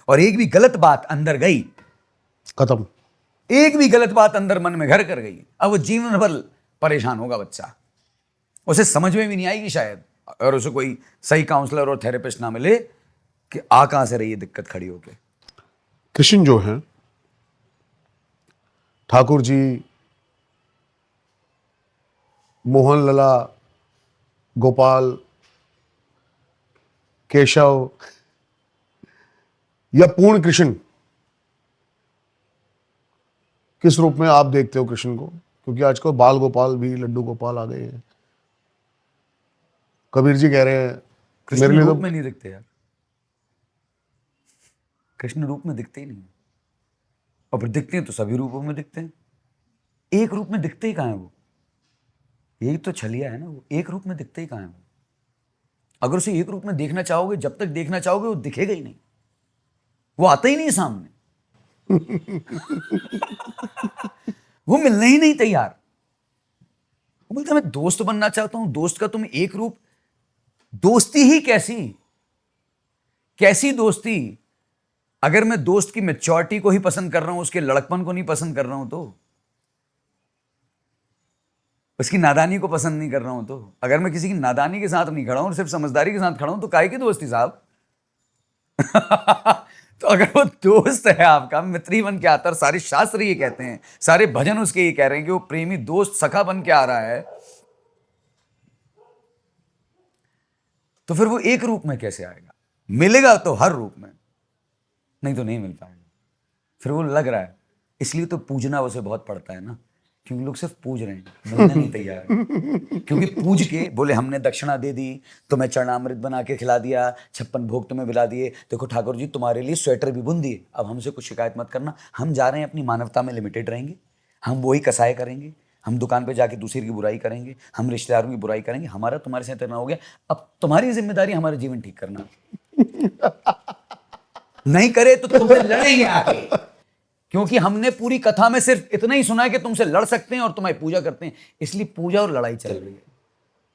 और एक भी गलत बात अंदर गई, खत्म। एक भी गलत बात अंदर मन में घर कर गई, अब वो जीवन भर परेशान होगा बच्चा। उसे समझ में भी नहीं आएगी शायद, और उसे कोई सही काउंसलर और थेरेपिस्ट ना मिले कि आ कहां से रही है दिक्कत खड़ी होके। कृष्ण जो है, ठाकुर जी, मोहन लला, गोपाल, केशव या पूर्ण कृष्ण, किस रूप में आप देखते हो कृष्ण को? क्योंकि आजकल बाल गोपाल भी, लड्डू गोपाल आ गए हैं। कबीर जी कह रहे हैं कृष्ण मेरे लिए रूप तो में नहीं दिखते यार, कृष्ण रूप में दिखते ही नहीं, और फिर दिखते हैं तो सभी रूपों में दिखते हैं। एक रूप में दिखते ही कहाँ है वो? यही तो छलिया है ना, वो एक रूप में दिखते ही कहाँ है वो? अगर उसे एक रूप में देखना चाहोगे, जब तक देखना चाहोगे वो दिखेगा ही नहीं, वो आता ही नहीं सामने। वो मिलने ही नहीं तैयार। वो बोलता मैं दोस्त बनना चाहता हूं, दोस्त का तुम एक रूप, दोस्ती ही कैसी, कैसी दोस्ती? अगर मैं दोस्त की मैच्योरिटी को ही पसंद कर रहा हूं, उसके लड़कपन को नहीं पसंद कर रहा हूं, तो उसकी नादानी को पसंद नहीं कर रहा हूं, तो अगर मैं किसी की नादानी के साथ नहीं खड़ा हूं, सिर्फ समझदारी के साथ खड़ा हूं, तो काहे की दोस्ती साहब? तो अगर वो दोस्त है आपका, मित्री बन के आता है, सारे शास्त्र ये कहते हैं, सारे भजन उसके ये कह रहे हैं कि वो प्रेमी दोस्त सखा बन के आ रहा है, तो फिर वो एक रूप में कैसे आएगा? मिलेगा तो हर रूप में, नहीं तो नहीं मिल पाएगा। फिर वो लग रहा है, इसलिए तो पूजना उसे बहुत पड़ता है ना, क्योंकि लोग सिर्फ पूज रहे हैं, मिलने नहीं तैयार है। क्योंकि पूज के बोले हमने दक्षिणा दे दी, तुम्हें चरणामृत बना के खिला दिया, 56 भोग तुम्हें बिला दिए, देखो ठाकुर जी तुम्हारे लिए स्वेटर भी बुन दिए, अब हमसे कुछ शिकायत मत करना, हम जा रहे हैं अपनी मानवता में लिमिटेड रहेंगे, हम वही कसाई करेंगे, हम दुकान पे जाके दूसरे की बुराई करेंगे, हम रिश्तेदारों की बुराई करेंगे, हमारा तुम्हारे साथ इतना हो गया, अब तुम्हारी जिम्मेदारी हमारा जीवन ठीक करना। नहीं करे तो तुमसे लड़ेंगे आके, क्योंकि हमने पूरी कथा में सिर्फ इतना ही सुना है कि तुमसे लड़ सकते हैं और तुम्हारी पूजा करते हैं, इसलिए पूजा और लड़ाई चल रही है।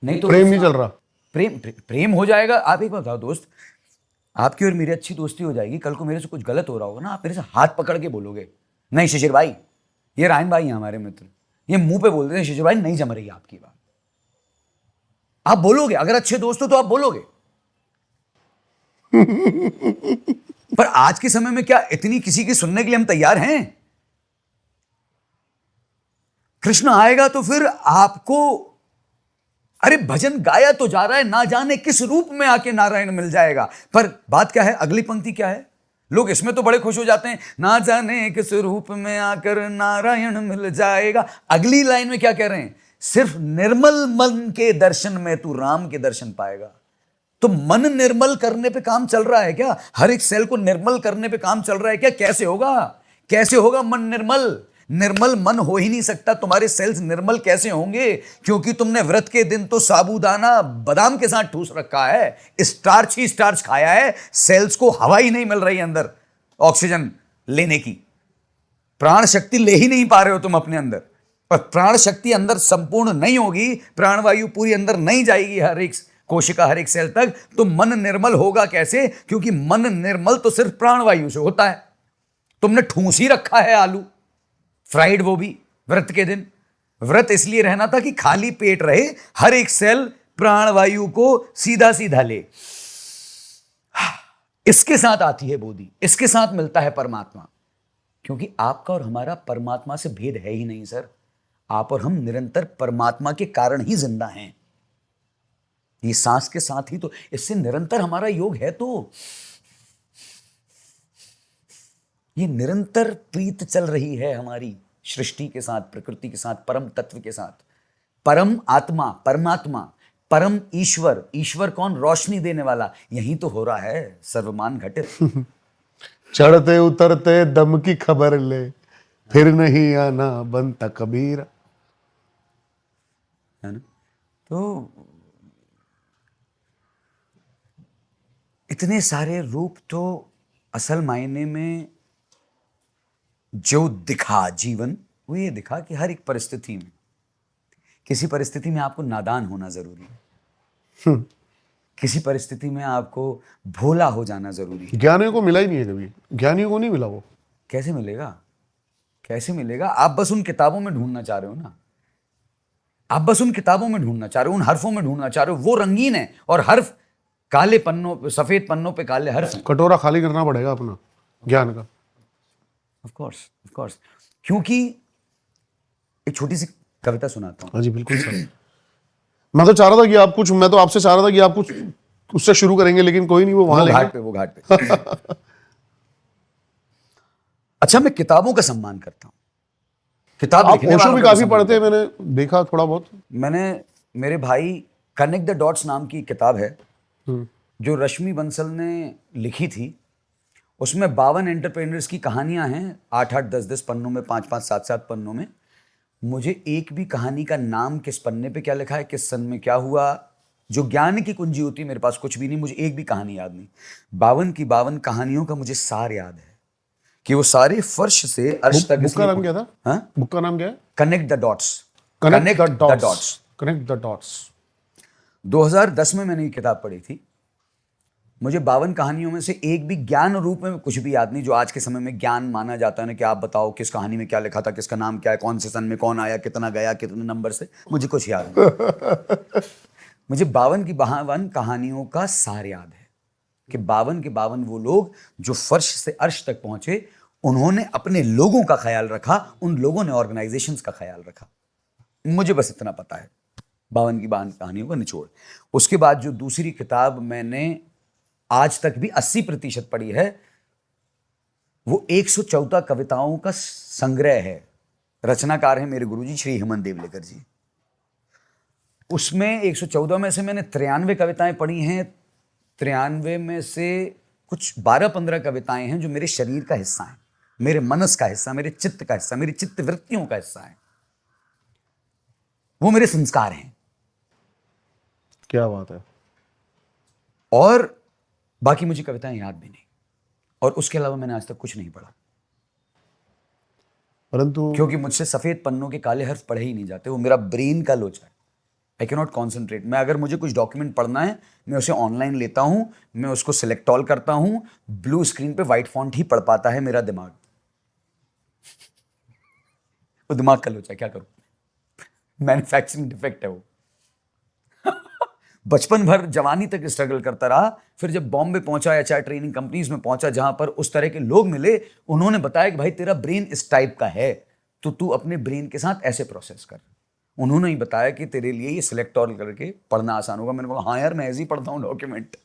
नहीं तो प्रेम नहीं चल रहा। प्रेम हो जाएगा। आप एक बात बताओ दोस्त, आपकी और मेरी अच्छी दोस्ती हो जाएगी, कल को मेरे से कुछ गलत हो रहा होगा ना, आप मेरे से हाथ पकड़ के बोलोगे नहीं शिशिर भाई, ये रायन भाई हैं हमारे मित्र, ये मुंह पे बोल देते हैं शिशिर भाई नहीं जम रही आपकी बात, आप बोलोगे, अगर अच्छे दोस्त हो तो आप बोलोगे। पर आज के समय में क्या इतनी किसी की सुनने के लिए हम तैयार हैं? कृष्ण आएगा तो फिर आपको, अरे भजन गाया तो जा रहा है, ना जाने किस रूप में आके नारायण मिल जाएगा। पर बात क्या है, अगली पंक्ति क्या है? लोग इसमें तो बड़े खुश हो जाते हैं, ना जाने किस रूप में आकर नारायण मिल जाएगा। अगली लाइन में क्या कह रहे हैं? सिर्फ निर्मल मन के दर्शन में तू राम के दर्शन पाएगा। तो मन निर्मल करने पे काम चल रहा है क्या? हर एक सेल को निर्मल करने पे काम चल रहा है क्या? कैसे होगा, कैसे होगा मन निर्मल? निर्मल मन हो ही नहीं सकता। तुम्हारे सेल्स निर्मल कैसे होंगे? क्योंकि तुमने व्रत के दिन तो साबूदाना बादाम के साथ ठूस रखा है, स्टार्च ही स्टार्च खाया है, सेल्स को हवा ही नहीं मिल रही अंदर ऑक्सीजन लेने की, प्राण शक्ति ले ही नहीं पा रहे हो तुम अपने अंदर। पर प्राण शक्ति अंदर संपूर्ण नहीं होगी, प्राणवायु पूरी अंदर नहीं जाएगी हर एक कोशिका, हर एक सेल तक, तो मन निर्मल होगा कैसे? क्योंकि मन निर्मल तो सिर्फ प्राणवायु से होता है। तुमने ठूस ही रखा है आलू फ्राइड, वो भी व्रत के दिन। व्रत इसलिए रहना था कि खाली पेट रहे, हर एक सेल प्राणवायु को सीधा सीधा ले। इसके साथ आती है बोधि, इसके साथ मिलता है परमात्मा। क्योंकि आपका और हमारा परमात्मा से भेद है ही नहीं सर। आप और हम निरंतर परमात्मा के कारण ही जिंदा हैं। ये सांस के साथ ही तो, इससे निरंतर हमारा योग है। तो ये निरंतर प्रीत चल रही है हमारी सृष्टि के साथ, प्रकृति के साथ, परम तत्व के साथ। परम आत्मा, परमात्मा, परम ईश्वर। ईश्वर कौन? रोशनी देने वाला। यही तो हो रहा है सर्वमान घटित। चढ़ते उतरते दम की खबर ले, फिर नहीं आना बनता कबीर, है ना? तो इतने सारे रूप तो असल मायने में जो दिखा जीवन, वो ये दिखा कि हर एक परिस्थिति में, किसी परिस्थिति में आपको नादान होना जरूरी है, किसी परिस्थिति में आपको भोला हो जाना जरूरी है। ज्ञानियों को मिला ही नहीं है कभी, ज्ञानियों को नहीं मिला वो। कैसे मिलेगा, कैसे मिलेगा? आप बस उन किताबों में ढूंढना चाह रहे हो ना, आप बस उन किताबों में ढूंढना चाह रहे हो, उन हर्फों में ढूंढना चाह रहे हो। वो रंगीन है और हर्फ काले पन्नों, सफेद पन्नों पे काले हर्फ हैं। कटोरा खाली करना पड़ेगा अपना ज्ञान का। ऑफ कोर्स, क्योंकि एक छोटी सी कविता सुनाता हूँ। हाँ जी बिल्कुल सर। मैं तो चाह रहा था कि आप कुछ, मैं तो आपसे चाह रहा था कि आप कुछ उससे शुरू करेंगे, लेकिन कोई नहीं, वो वहां लेंगे। वो घाट पे अच्छा, मैं किताबों का सम्मान करता हूं। किताब आप लिखने ओशो वालों भी का काफी सम्मान पढ़ते हैं, करता मैंने देखा थोड़ा बहुत। हूं। मैंने, मेरे भाई, कनेक्ट द डॉट्स नाम की किताब है जो रश्मि बंसल ने लिखी थी। उसमें 52 एंटरप्रेन्योर्स की कहानियां हैं, 8-8, 10-10 पन्नों में, 5-5, 7-7 पन्नों में। मुझे एक भी कहानी का नाम, किस पन्ने पे क्या लिखा है, किस सन में क्या हुआ, जो ज्ञान की कुंजी होती है, मेरे पास कुछ भी नहीं। मुझे एक भी कहानी याद नहीं। 52 की 52 कहानियों का मुझे सार याद है कि वो सारे फर्श से अर्श तक। बुक का नाम क्या था? हाँ, बुक का नाम क्या है? Connect the dots. Connect the dots. Connect the dots. 2010 में मैंने ये किताब पढ़ी थी। मुझे 52 कहानियों में से एक भी ज्ञान रूप में कुछ भी याद नहीं, जो आज के समय में ज्ञान माना जाता है ना, कि आप बताओ किस कहानी में क्या लिखा था, किसका नाम क्या है, कौन से सन में कौन आया, कितना गया, कितने नंबर से, मुझे कुछ याद नहीं। मुझे 52 की 52 कहानियों का सार याद है कि 52 के 52 वो लोग जो फर्श से अर्श तक पहुंचे, उन्होंने अपने लोगों का ख्याल रखा, उन लोगों ने ऑर्गेनाइजेशंस का ख्याल रखा। मुझे बस इतना पता है 52 की 52 कहानियों का निचोड़। उसके बाद जो दूसरी किताब मैंने आज तक भी 80% पढ़ी है, वो 114 कविताओं का संग्रह है। रचनाकार है मेरे गुरुजी श्री हेमंत देवलेकर जी। उसमें 114 में से मैंने 93 कविताएं पढ़ी हैं। 93 में से कुछ 12-15 कविताएं हैं जो मेरे शरीर का हिस्सा है, मेरे मनस का हिस्सा, मेरे चित्त का हिस्सा, मेरी चित्त वृत्तियों का हिस्सा है। वो मेरे संस्कार हैं। क्या बात है। और बाकी मुझे कविताएं याद भी नहीं, और उसके अलावा मैंने आज तक कुछ नहीं पढ़ा, परंतु क्योंकि मुझसे सफेद पन्नों के काले हर्फ पढ़े ही नहीं जाते। वो मेरा ब्रेन का लोचा है। I can not concentrate. मैं, अगर मुझे कुछ डॉक्यूमेंट पढ़ना है, मैं उसे ऑनलाइन लेता हूं, मैं उसको सिलेक्ट ऑल करता हूं, ब्लू स्क्रीन पे व्हाइट फॉन्ट ही पढ़ पाता है मेरा दिमाग। वो दिमाग का लोचा, क्या करूं, मैन्युफैक्चरिंग डिफेक्ट है वो। बचपन भर जवानी तक स्ट्रगल करता रहा, फिर जब बॉम्बे पहुंचा या चाहे ट्रेनिंग कंपनीज में पहुंचा, जहां पर उस तरह के लोग मिले, उन्होंने बताया कि भाई तेरा ब्रेन इस टाइप का है, तो तू अपने ब्रेन के साथ ऐसे प्रोसेस कर। उन्होंने ही बताया कि तेरे लिए ये सिलेक्ट ऑल करके पढ़ना आसान होगा। मैंने कहा हाँ यार, मैं ऐसे ही पढ़ता हूँ डॉक्यूमेंट।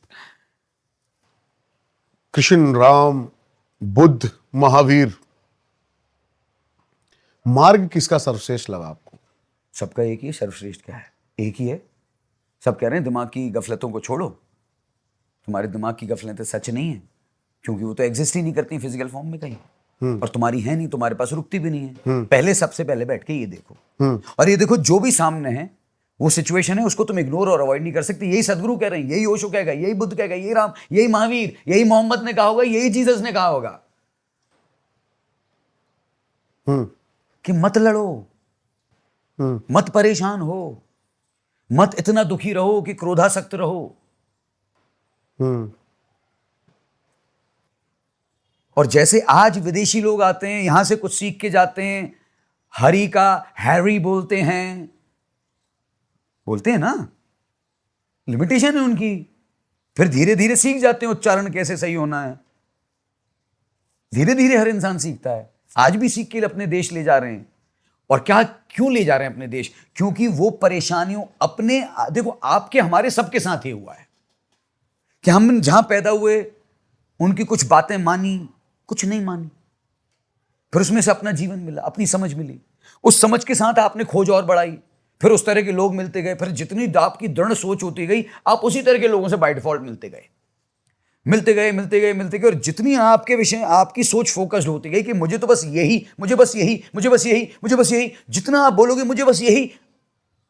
कृष्ण, राम, बुद्ध, महावीर, मार्ग किसका सर्वश्रेष्ठ लगा आपको? सबका एक ही है। सर्वश्रेष्ठ क्या है? एक ही है। सब कह रहे हैं दिमाग की गफलतों को छोड़ो। तुम्हारे दिमाग की गफलतें सच नहीं है, क्योंकि वो तो एग्जिस्ट ही नहीं करती फिजिकल फॉर्म में कहीं, और तुम्हारी है नहीं, तुम्हारे पास रुकती भी नहीं है। पहले, सबसे पहले बैठ के ये देखो, और ये देखो जो भी सामने है वो सिचुएशन है, उसको तुम इग्नोर और अवॉइड नहीं कर सकते। यही सदगुरु कह रहे हैं, यही ओशो कहेगा, यही बुद्ध कहेगा, यही राम, यही महावीर, यही मोहम्मद ने कहा होगा, यही जीसस ने कहा होगा कि मत लड़ो, मत परेशान हो, मत इतना दुखी रहो कि क्रोधासक्त रहो। और जैसे आज विदेशी लोग आते हैं, यहां से कुछ सीख के जाते हैं, हरी का हैरी बोलते हैं ना, लिमिटेशन है उनकी। फिर धीरे धीरे सीख जाते हैं उच्चारण कैसे सही होना है। धीरे धीरे हर इंसान सीखता है। आज भी सीख के अपने देश ले जा रहे हैं। और क्या, क्यों ले जा रहे हैं अपने देश? क्योंकि वो परेशानियों अपने, देखो आपके हमारे सबके साथ ही हुआ है कि हम जहां पैदा हुए उनकी कुछ बातें मानी, कुछ नहीं मानी, फिर उसमें से अपना जीवन मिला, अपनी समझ मिली, उस समझ के साथ आपने खोज और बढ़ाई, फिर उस तरह के लोग मिलते गए, फिर जितनी आपकी दृढ़ सोच होती गई, आप उसी तरह के लोगों से बाय डिफॉल्ट मिलते गए, और जितनी आपके विषय आपकी सोच फोकस्ड होती गई कि मुझे तो बस यही, मुझे बस यही, जितना आप बोलोगे मुझे बस यही,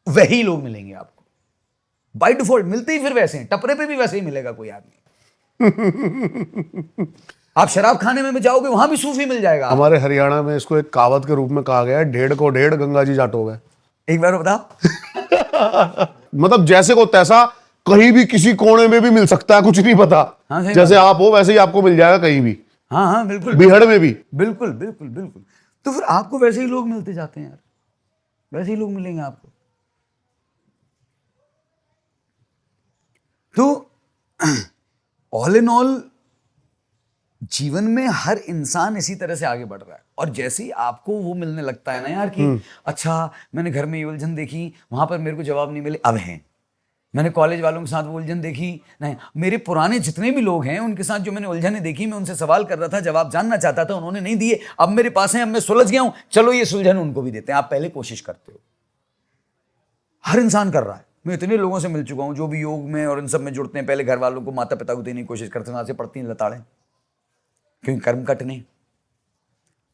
वही लोग मिलेंगे आपको बाय डिफॉल्ट। मिलते ही फिर वैसे हैं, टपरे पे भी वैसे ही मिलेगा कोई आदमी। आप शराब खाने में भी जाओगे वहां भी सूफी मिल जाएगा। हमारे हरियाणा में इसको एक कहावत के रूप में कहा गया है, 1.5 को 1.5 गंगा जी जाटो गए। एक बार बताओ। मतलब जैसे को तैसा कहीं भी किसी कोने में भी मिल सकता है, कुछ नहीं पता। हाँ, सही जैसे आप हो वैसे ही आपको मिल जाएगा कहीं भी, हाँ हाँ बिल्कुल बिहड़ में भी। बिल्कुल बिल्कुल बिल्कुल। तो फिर आपको वैसे ही लोग मिलते जाते हैं यार, वैसे ही लोग मिलेंगे आपको। तो ऑल इन ऑल जीवन में हर इंसान इसी तरह से आगे बढ़ रहा है। और जैसे ही आपको वो मिलने लगता है ना यार कि अच्छा मैंने घर में ये उलझन देखी, वहां पर मेरे को जवाब नहीं मिले, अब हैं। मैंने कॉलेज वालों के साथ वो उलझन देखी, नहीं मेरे पुराने जितने भी लोग हैं उनके साथ जो मैंने उलझनें देखी, मैं उनसे सवाल कर रहा था, जवाब जानना चाहता था, उन्होंने नहीं दिए, अब मेरे पास हैं, अब मैं सुलझ गया हूं, चलो ये सुलझन उनको भी देते हैं। आप पहले कोशिश करते हो, हर इंसान कर रहा है। मैं इतने लोगों से मिल चुका हूं जो भी योग में और इन सब में जुड़ते हैं, पहले घर वालों को माता पिता को देने की कोशिश करते हैं, वहां से पड़ती हैं लताड़ें, क्योंकि कर्म कटने,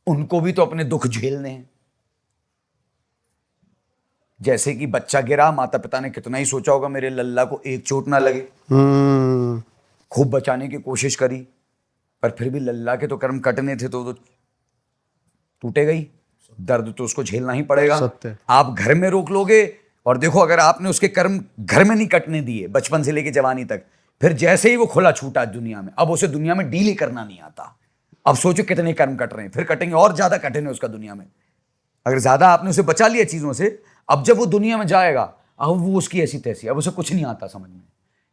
उनको भी तो अपने दुख झेलने हैं। जैसे कि बच्चा गिरा, माता पिता ने कितना ही सोचा होगा मेरे लल्ला को एक चोट ना लगे, खूब बचाने की कोशिश करी, पर फिर भी लल्ला के तो कर्म कटने थे, तो टूटेगा ही, दर्द तो उसको झेलना ही पड़ेगा। सत्य। आप घर में रोक लोगे और देखो अगर आपने उसके कर्म घर में नहीं कटने दिए बचपन से लेके जवानी तक, फिर जैसे ही वो खुला छूटा दुनिया में, अब उसे दुनिया में डील ही करना नहीं आता। अब सोचो कितने कर्म कट रहे हैं, फिर कटेंगे और ज्यादा कटेंगे उसका दुनिया में। अगर ज्यादा आपने उसे बचा लिया चीजों से, अब जब वो दुनिया में जाएगा, अब वो उसकी ऐसी तैसी, अब उसे कुछ नहीं आता समझ में,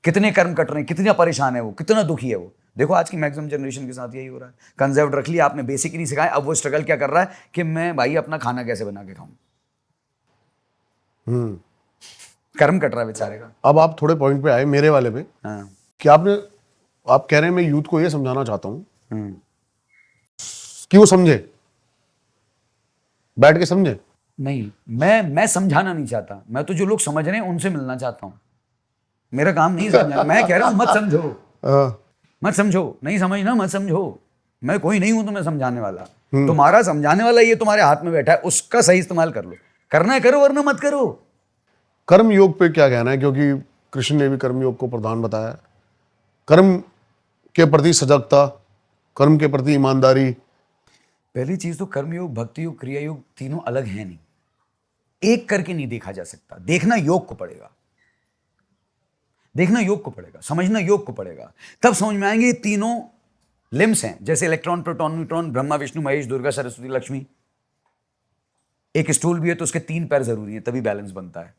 कितने कर्म कट रहे हैं, कितना परेशान है वो, कितना दुखी है वो। देखो आज की मैक्सिमम जनरेशन के साथ यही हो रहा है। कंजर्व रख लिया आपने, बेसिक नहीं सिखाया, अब वो स्ट्रगल क्या कर रहा है कि मैं भाई अपना खाना कैसे बना के खाऊं। कर्म कट रहा है बेचारे का। अब आप थोड़े पॉइंट पे आए मेरे वाले पे, हाँ। कि आप कह रहे हैं मैं यूथ को ये समझाना चाहता हूं कि वो समझे, बैठ के समझे। नहीं, मैं समझाना नहीं चाहता, मैं तो जो लोग समझ रहे हैं उनसे मिलना चाहता हूं। मेरा काम नहीं समझाना। मैं कह रहा हूं मत समझो, मत समझो, नहीं समझना मत समझो। मैं कोई नहीं हूं तुम्हें समझाने वाला, तुम्हारा समझाने वाला ये तुम्हारे हाथ में बैठा है, उसका सही इस्तेमाल कर लो। करना है करो वरना मत करो। कर्म योग पे क्या कहना है, क्योंकि कृष्ण ने भी कर्म योग को प्रधान बताया। कर्म के प्रति सजगता, कर्म के प्रति ईमानदारी। पहली चीज तो कर्मयोग, भक्ति योग, क्रिया योग तीनों अलग हैं नहीं, एक करके नहीं देखा जा सकता। देखना योग को पड़ेगा, देखना योग को पड़ेगा, समझना योग को पड़ेगा, तब समझ में आएंगे। तीनों लिम्स हैं, जैसे electron, proton, neutron, Brahma, Vishnu, Mahesh, Durga, Saraswati, Lakshmi. एक स्टूल भी है तो उसके 3 पैर जरूरी हैं, तभी बैलेंस बनता है।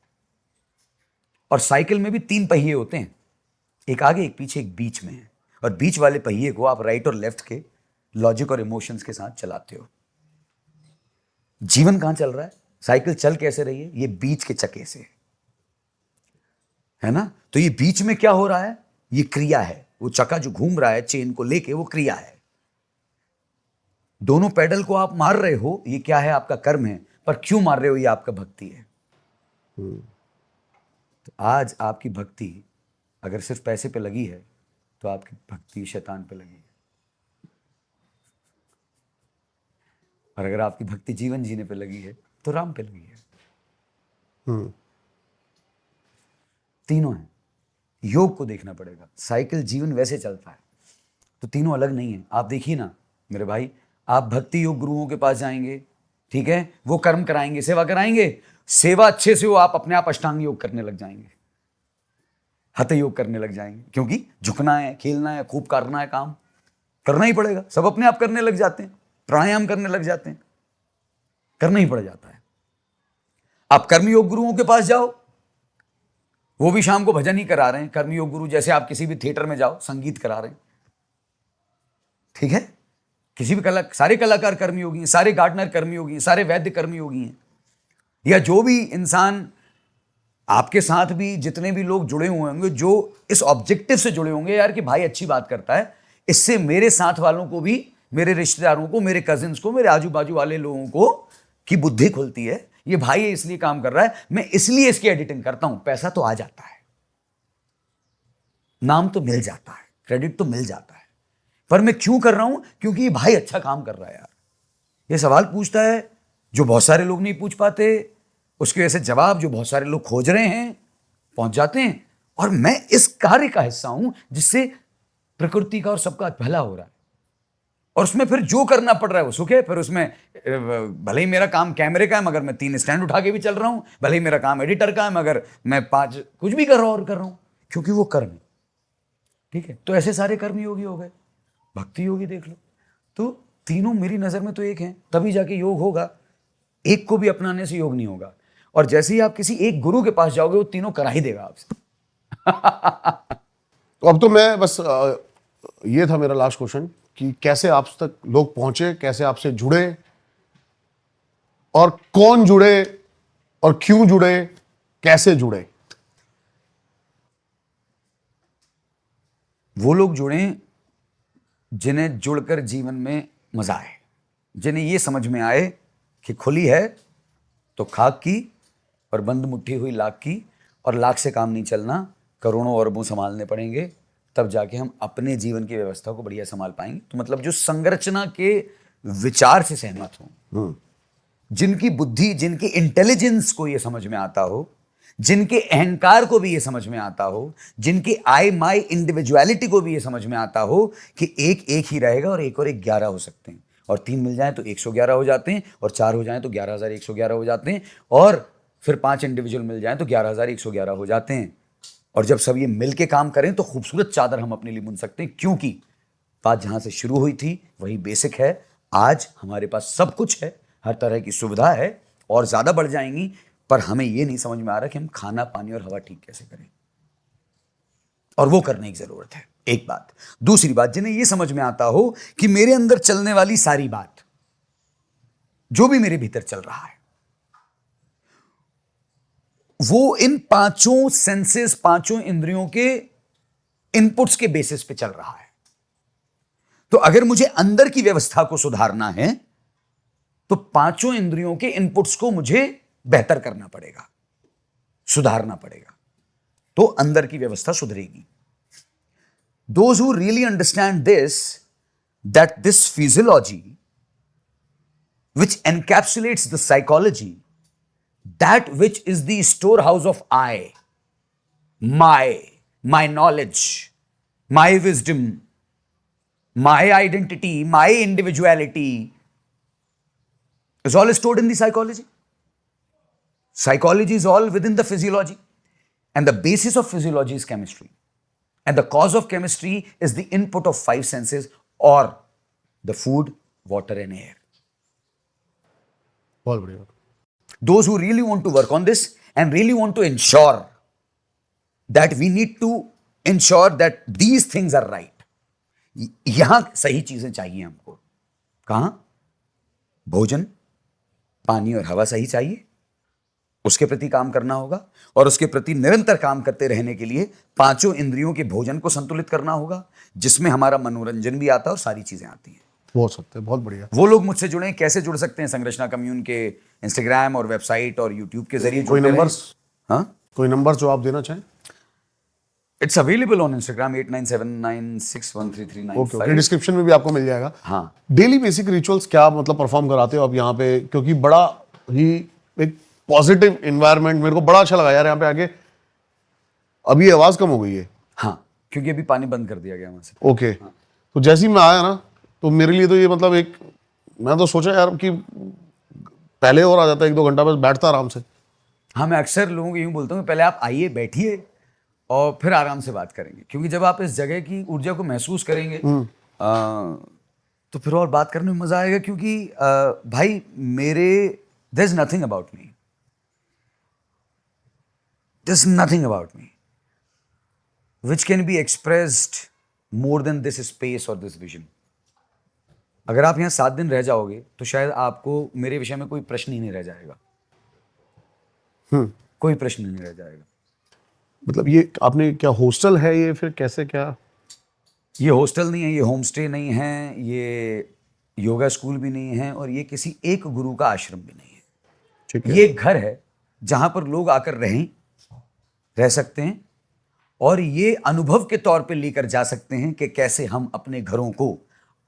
और साइकिल में भी 3 पहिए होते हैं, एक आगे, एक पीछे, एक बीच में है। और बीच वाले पहिए को आप राइट और लेफ्ट के लॉजिक और इमोशंस के साथ चलाते हो। जीवन कहां चल रहा है, साइकिल चल कैसे रही है, ये बीच के चक्के से है ना। तो ये बीच में क्या हो रहा है, ये क्रिया है। वो चक्का जो घूम रहा है चेन को लेके, वो क्रिया है। दोनों पेडल को आप मार रहे हो, ये क्या है, आपका कर्म है। पर क्यों मार रहे हो, ये आपका भक्ति है। तो आज आपकी भक्ति अगर सिर्फ पैसे पे लगी है तो आपकी भक्ति शैतान पे लगी है। और अगर आपकी भक्ति जीवन जीने पे लगी है तो राम पे लगी है। तीनों हैं, योग को देखना पड़ेगा। साइकिल जीवन वैसे चलता है, तो तीनों अलग नहीं है। आप देखिए ना मेरे भाई, आप भक्ति योग गुरुओं के पास जाएंगे, ठीक है, वो कर्म कराएंगे, सेवा कराएंगे, सेवा अच्छे से हो, आप अपने आप अष्टांग योग करने लग जाएंगे, हठ योग करने लग जाएंगे, क्योंकि झुकना है, खेलना है, खूब करना है, काम करना ही पड़ेगा। सब अपने आप करने लग जाते हैं, प्राणायाम करने लग जाते हैं, करना ही पड़ जाता है। आप कर्मयोग गुरुओं के पास जाओ, वो भी शाम को भजन ही करा रहे हैं, कर्मयोग गुरु। जैसे आप किसी भी थिएटर में जाओ, संगीत करा रहे हैं, ठीक है, किसी भी सारे कलाकार कर्मयोगी हैं, सारे गार्डनर कर्मयोगी हैं, सारे वैद्य कर्मयोगी हैं। या जो भी इंसान आपके साथ भी, जितने भी लोग जुड़े हुए होंगे, जो इस ऑब्जेक्टिव से जुड़े होंगे यार कि भाई अच्छी बात करता है, इससे मेरे साथ वालों को भी, मेरे रिश्तेदारों को, मेरे कजिन्स को, मेरे आजू बाजू वाले लोगों को की बुद्धि खुलती है। ये भाई इसलिए काम कर रहा है, मैं इसलिए इसकी एडिटिंग करता हूं। पैसा तो आ जाता है, नाम तो मिल जाता है, क्रेडिट तो मिल जाता है, पर मैं क्यों कर रहा हूं, क्योंकि ये भाई अच्छा काम कर रहा है यार। ये सवाल पूछता है जो बहुत सारे लोग नहीं पूछ पाते, उसके वजह से जवाब जो बहुत सारे लोग खोज रहे हैं पहुंच जाते हैं। और मैं इस कार्य का हिस्सा हूं जिससे प्रकृति का और सबका भला हो रहा है। और उसमें फिर जो करना पड़ रहा है वो सुख है। फिर उसमें भले ही मेरा काम कैमरे का है मगर मैं 3 स्टैंड उठा के भी चल रहा हूं, भले ही मेरा काम एडिटर का है मगर मैं 5 कुछ भी कर रहा हूं और कर रहा हूं, क्योंकि वो कर्म है। ठीक है, तो ऐसे सारे कर्म योगी हो गए। भक्ति योगी देख लो, तो तीनों मेरी नजर में तो एक हैं, तभी जाके योग होगा। एक को भी अपनाने से योग नहीं होगा। और जैसे ही आप किसी एक गुरु के पास जाओगे वो तीनों करा ही देगा आपसे। तो अब तो मैं बस ये था मेरा लास्ट क्वेश्चन कि कैसे आप तक लोग पहुंचे, कैसे आपसे जुड़े, और कौन जुड़े और क्यों जुड़े, कैसे जुड़े? वो लोग जुड़े जिन्हें जुड़कर जीवन में मजा आए, जिन्हें ये समझ में आए कि खुली है तो खाक की और बंद मुट्ठी हुई लाख की, और लाख से काम नहीं चलना, करोड़ों अरबों संभालने पड़ेंगे, तब जाके हम अपने जीवन की व्यवस्था को बढ़िया संभाल पाएंगे। तो मतलब जो संरचना के विचार से सहमत हो, जिनकी बुद्धि, जिनकी इंटेलिजेंस को ये समझ में आता हो, जिनके अहंकार को भी ये समझ में आता हो, जिनके आई माई इंडिविजुअलिटी को भी ये समझ में आता हो कि एक एक ही रहेगा और एक 11 हो सकते हैं, और 3 मिल जाए तो 111 हो जाते हैं, और 4 हो जाए तो 11,111 हो जाते हैं, और फिर 5 इंडिविजुअल मिल जाए तो 11,111 हो जाते हैं। और जब सब ये मिलके काम करें तो खूबसूरत चादर हम अपने लिए बुन सकते हैं, क्योंकि बात जहां से शुरू हुई थी वही बेसिक है। आज हमारे पास सब कुछ है, हर तरह की सुविधा है, और ज्यादा बढ़ जाएंगी, पर हमें ये नहीं समझ में आ रहा कि हम खाना, पानी और हवा ठीक कैसे करें, और वो करने की जरूरत है। एक बात। दूसरी बात, जिन्हें ये समझ में आता हो कि मेरे अंदर चलने वाली सारी बात, जो भी मेरे भीतर चल रहा है, वो इन 5 सेंसेस, 5 इंद्रियों के इनपुट्स के बेसिस पे चल रहा है। तो अगर मुझे अंदर की व्यवस्था को सुधारना है तो 5 इंद्रियों के इनपुट्स को मुझे बेहतर करना पड़ेगा, सुधारना पड़ेगा, तो अंदर की व्यवस्था सुधरेगी। Those who really understand this, that this physiology which encapsulates the psychology, that which is the storehouse of I, my knowledge, my wisdom, my identity, my individuality is all stored in the psychology. Psychology is all within the physiology, and the basis of physiology is chemistry, and the cause of chemistry is the input of 5 senses, or the food, water and air. बहुत बढ़िया। Those who really want to work on this and really want to ensure that we need to ensure that these things are right, यहां सही चीजें चाहिए हमको। कहां? भोजन, पानी और हवा सही चाहिए, उसके प्रति काम करना होगा, और उसके प्रति निरंतर काम करते रहने के लिए 5 इंद्रियों के भोजन को संतुलित करना होगा, जिसमें हमारा मनोरंजन भी आता है और सारी चीजें आती हैं। बहुत सत्य, बहुत बढ़िया। वो लोग मुझसे जुड़े, कैसे जुड़ सकते हैं? संरचना कम्यून के इंस्टाग्राम और वेबसाइट और यूट्यूब के जरिए। कोई नंबर्स? हाँ, कोई नंबर जो आप देना चाहें? It's available on Instagram 8979613395। Okay, description में भी आपको मिल जाएगा। हाँ। डेली बेसिक रिचुअल्स क्या मतलब परफॉर्म कराते हो आप यहाँ पे? क्योंकि बड़ा ही एक पॉजिटिव एनवायरनमेंट, मेरे को बड़ा अच्छा लगा यार यहाँ पे आके। अभी आवाज कम हो गई है। हाँ, क्योंकि अभी पानी बंद कर दिया गया वहां से। ओके, तो जैसे ही मैं आया ना, तो मेरे लिए तो ये मतलब एक, मैं तो सोचा यार कि पहले और आ जाता 1-2 घंटा, बस बैठता आराम से। हाँ, मैं अक्सर लोगों को यूं बोलता हूँ कि पहले आप आइए, बैठिए, और फिर आराम से बात करेंगे, क्योंकि जब आप इस जगह की ऊर्जा को महसूस करेंगे तो फिर और बात करने में मजा आएगा। क्योंकि भाई, मेरे there is nothing about me, there is nothing about me which can be expressed more than this space और दिस विजन। अगर आप यहाँ 7 दिन रह जाओगे तो शायद आपको मेरे विषय में कोई प्रश्न ही नहीं रह जाएगा। कोई प्रश्न नहीं रह जाएगा। मतलब ये आपने क्या हॉस्टल है ये, फिर कैसे क्या? ये हॉस्टल नहीं है, ये होम स्टे नहीं है, ये योगा स्कूल भी नहीं है, और ये किसी एक गुरु का आश्रम भी नहीं है। ठीक है। ये एक घर है जहां पर लोग आकर रह सकते हैं, और ये अनुभव के तौर पे लेकर जा सकते हैं कि कैसे हम अपने घरों को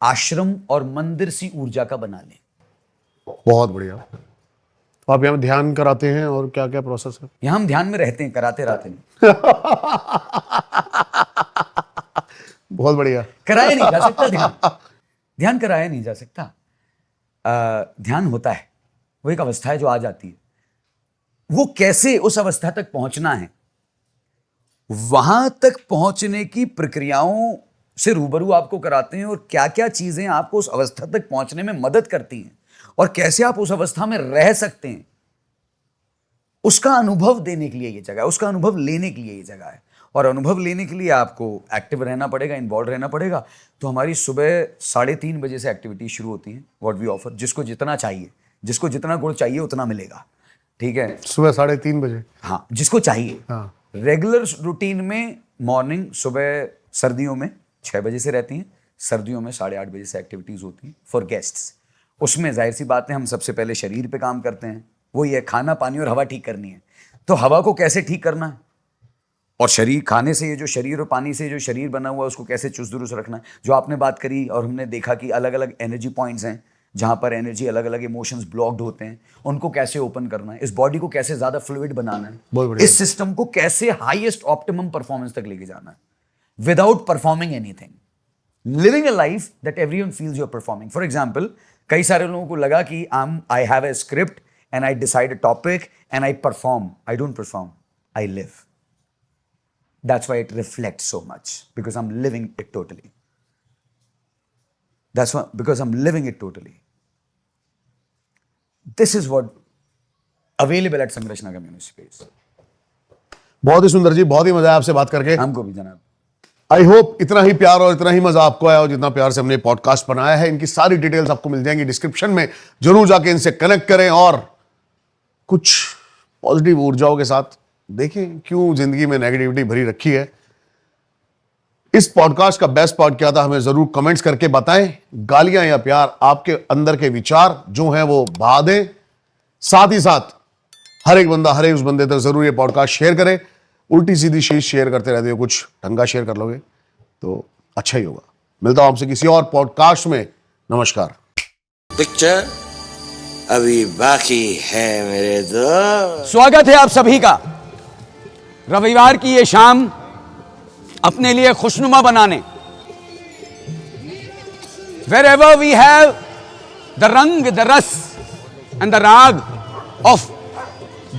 आश्रम और मंदिर सी ऊर्जा का बना लें। बहुत बढ़िया। तो आप यहाँ ध्यान कराते हैं, और क्या क्या प्रोसेस है? यहां हम ध्यान में रहते हैं, कराते रहते नहीं। बहुत बढ़िया। कराए नहीं जा सकता ध्यान। ध्यान कराया नहीं जा सकता। ध्यान होता है, वो एक अवस्था है जो आ जाती है। वो कैसे उस अवस्था तक पहुंचना है, वहां तक पहुंचने की प्रक्रियाओं से रूबरू आपको कराते हैं, और क्या क्या चीजें आपको उस अवस्था तक पहुंचने में मदद करती हैं, और कैसे आप उस अवस्था में रह सकते हैं, उसका अनुभव देने के लिए ये जगह है, उसका अनुभव लेने के लिए ये जगह है। और अनुभव लेने के लिए आपको एक्टिव रहना पड़ेगा, इन्वॉल्व रहना पड़ेगा। तो हमारी सुबह 3:30 बजे से एक्टिविटी शुरू होती है, व्हाट वी ऑफर। जिसको जितना चाहिए, जिसको जितना गुड़ चाहिए उतना मिलेगा, ठीक है। सुबह 3:30 बजे? हाँ, जिसको चाहिए। हाँ। रेगुलर रूटीन में मॉर्निंग सुबह सर्दियों में 6 बजे से रहती हैं, सर्दियों में 8:30 बजे से एक्टिविटीज होती हैं फॉर गेस्ट्स। उसमें जाहिर सी बात है हम सबसे पहले शरीर पे काम करते हैं, वो ये खाना पानी और हवा ठीक करनी है। तो हवा को कैसे ठीक करना है, और शरीर खाने से ये जो शरीर और पानी से जो शरीर बना हुआ है उसको कैसे चुस्त दुरुस्त रखना है। जो आपने बात करी और हमने देखा कि अलग अलग एनर्जी पॉइंट्स हैं जहाँ पर एनर्जी, अलग अलग इमोशंस ब्लॉक्ड होते हैं, उनको कैसे ओपन करना है, इस बॉडी को कैसे ज़्यादा फ्लूइड बनाना है, इस सिस्टम को कैसे हाईएस्ट ऑप्टिमम परफॉर्मेंस तक लेके जाना है without performing anything, living a life that everyone feels you are performing. For example, कई सारे लोगों को लगा कि I have a script and I decide a topic and I perform. I don't perform, I live. That's why it reflects so much, because I'm living it totally. That's why, because I'm living it totally. This is what available at Sangrashna Community Space. बहुत ही सुंदर जी, बहुत ही मजा आया आपसे बात करके। हमको भी जनाब। आई होप इतना ही प्यार और इतना ही मजा आपको आया और जितना प्यार से हमने पॉडकास्ट बनाया है। इनकी सारी डिटेल्स आपको मिल जाएंगी डिस्क्रिप्शन में, जरूर जाके इनसे कनेक्ट करें और कुछ पॉजिटिव ऊर्जाओं के साथ देखें क्यों जिंदगी में नेगेटिविटी भरी रखी है। इस पॉडकास्ट का बेस्ट पार्ट क्या था, हमें जरूर कमेंट्स करके बताएं। गालियां या प्यार, आपके अंदर के विचार जो हैं वो बहा दें। साथ ही साथ हर एक बंदा, हर एक उस बंदे तक जरूर ये पॉडकास्ट शेयर करे। उल्टी सीधी चीज शेयर करते रहते हो, कुछ ढंगा शेयर कर लोगे तो अच्छा ही होगा। मिलता हूं आपसे किसी और पॉडकास्ट में। नमस्कार। पिक्चर अभी बाकी है मेरे दोस्त। स्वागत है आप सभी का रविवार की ये शाम अपने लिए खुशनुमा बनाने। Wherever we have the rang, the ras and the rag of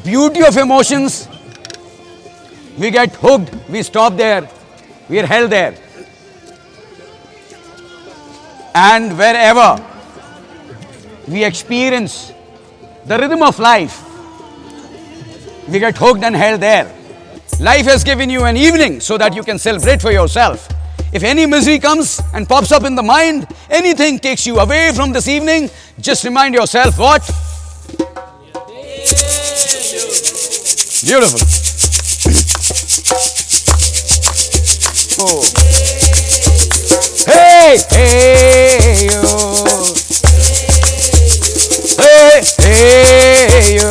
beauty of emotions, we get hooked, we stop there, we are held there. And wherever we experience the rhythm of life, we get hooked and held there. Life has given you an evening so that you can celebrate for yourself. If any misery comes and pops up in the mind, anything takes you away from this evening, just remind yourself what? Beautiful. Oh. Hey, hey, yo. Hey, hey, yo.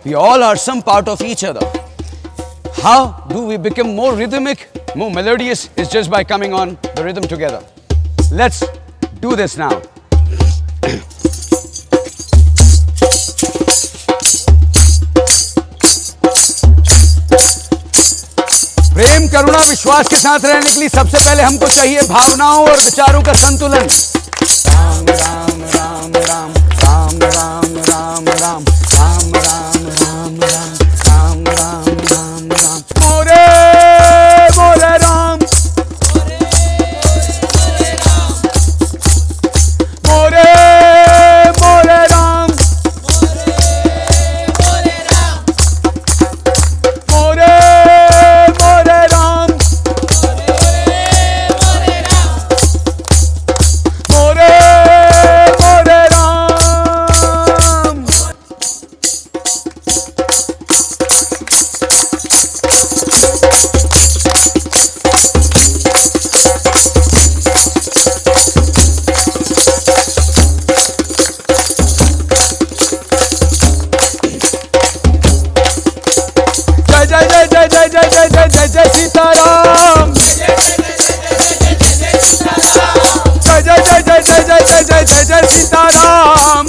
We all are some part of each other. How do we become more rhythmic, more melodious? It's just by coming on the rhythm together. Let's do this now. प्रेम, करुणा, विश्वास के साथ रहने के लिए सबसे पहले हमको चाहिए भावनाओं और विचारों का संतुलन। राम राम राम राम राम राम राम राम राम राम राम राम राम राम राम राम मोरे मोरे राम मोरे मोरे राम मोरे मोरे राम मोरे मोरे राम। जय जय जय जय जय जय जय जय जय सीताराम। जय जय जय जय जय जय जय जय जय जय सीताराम।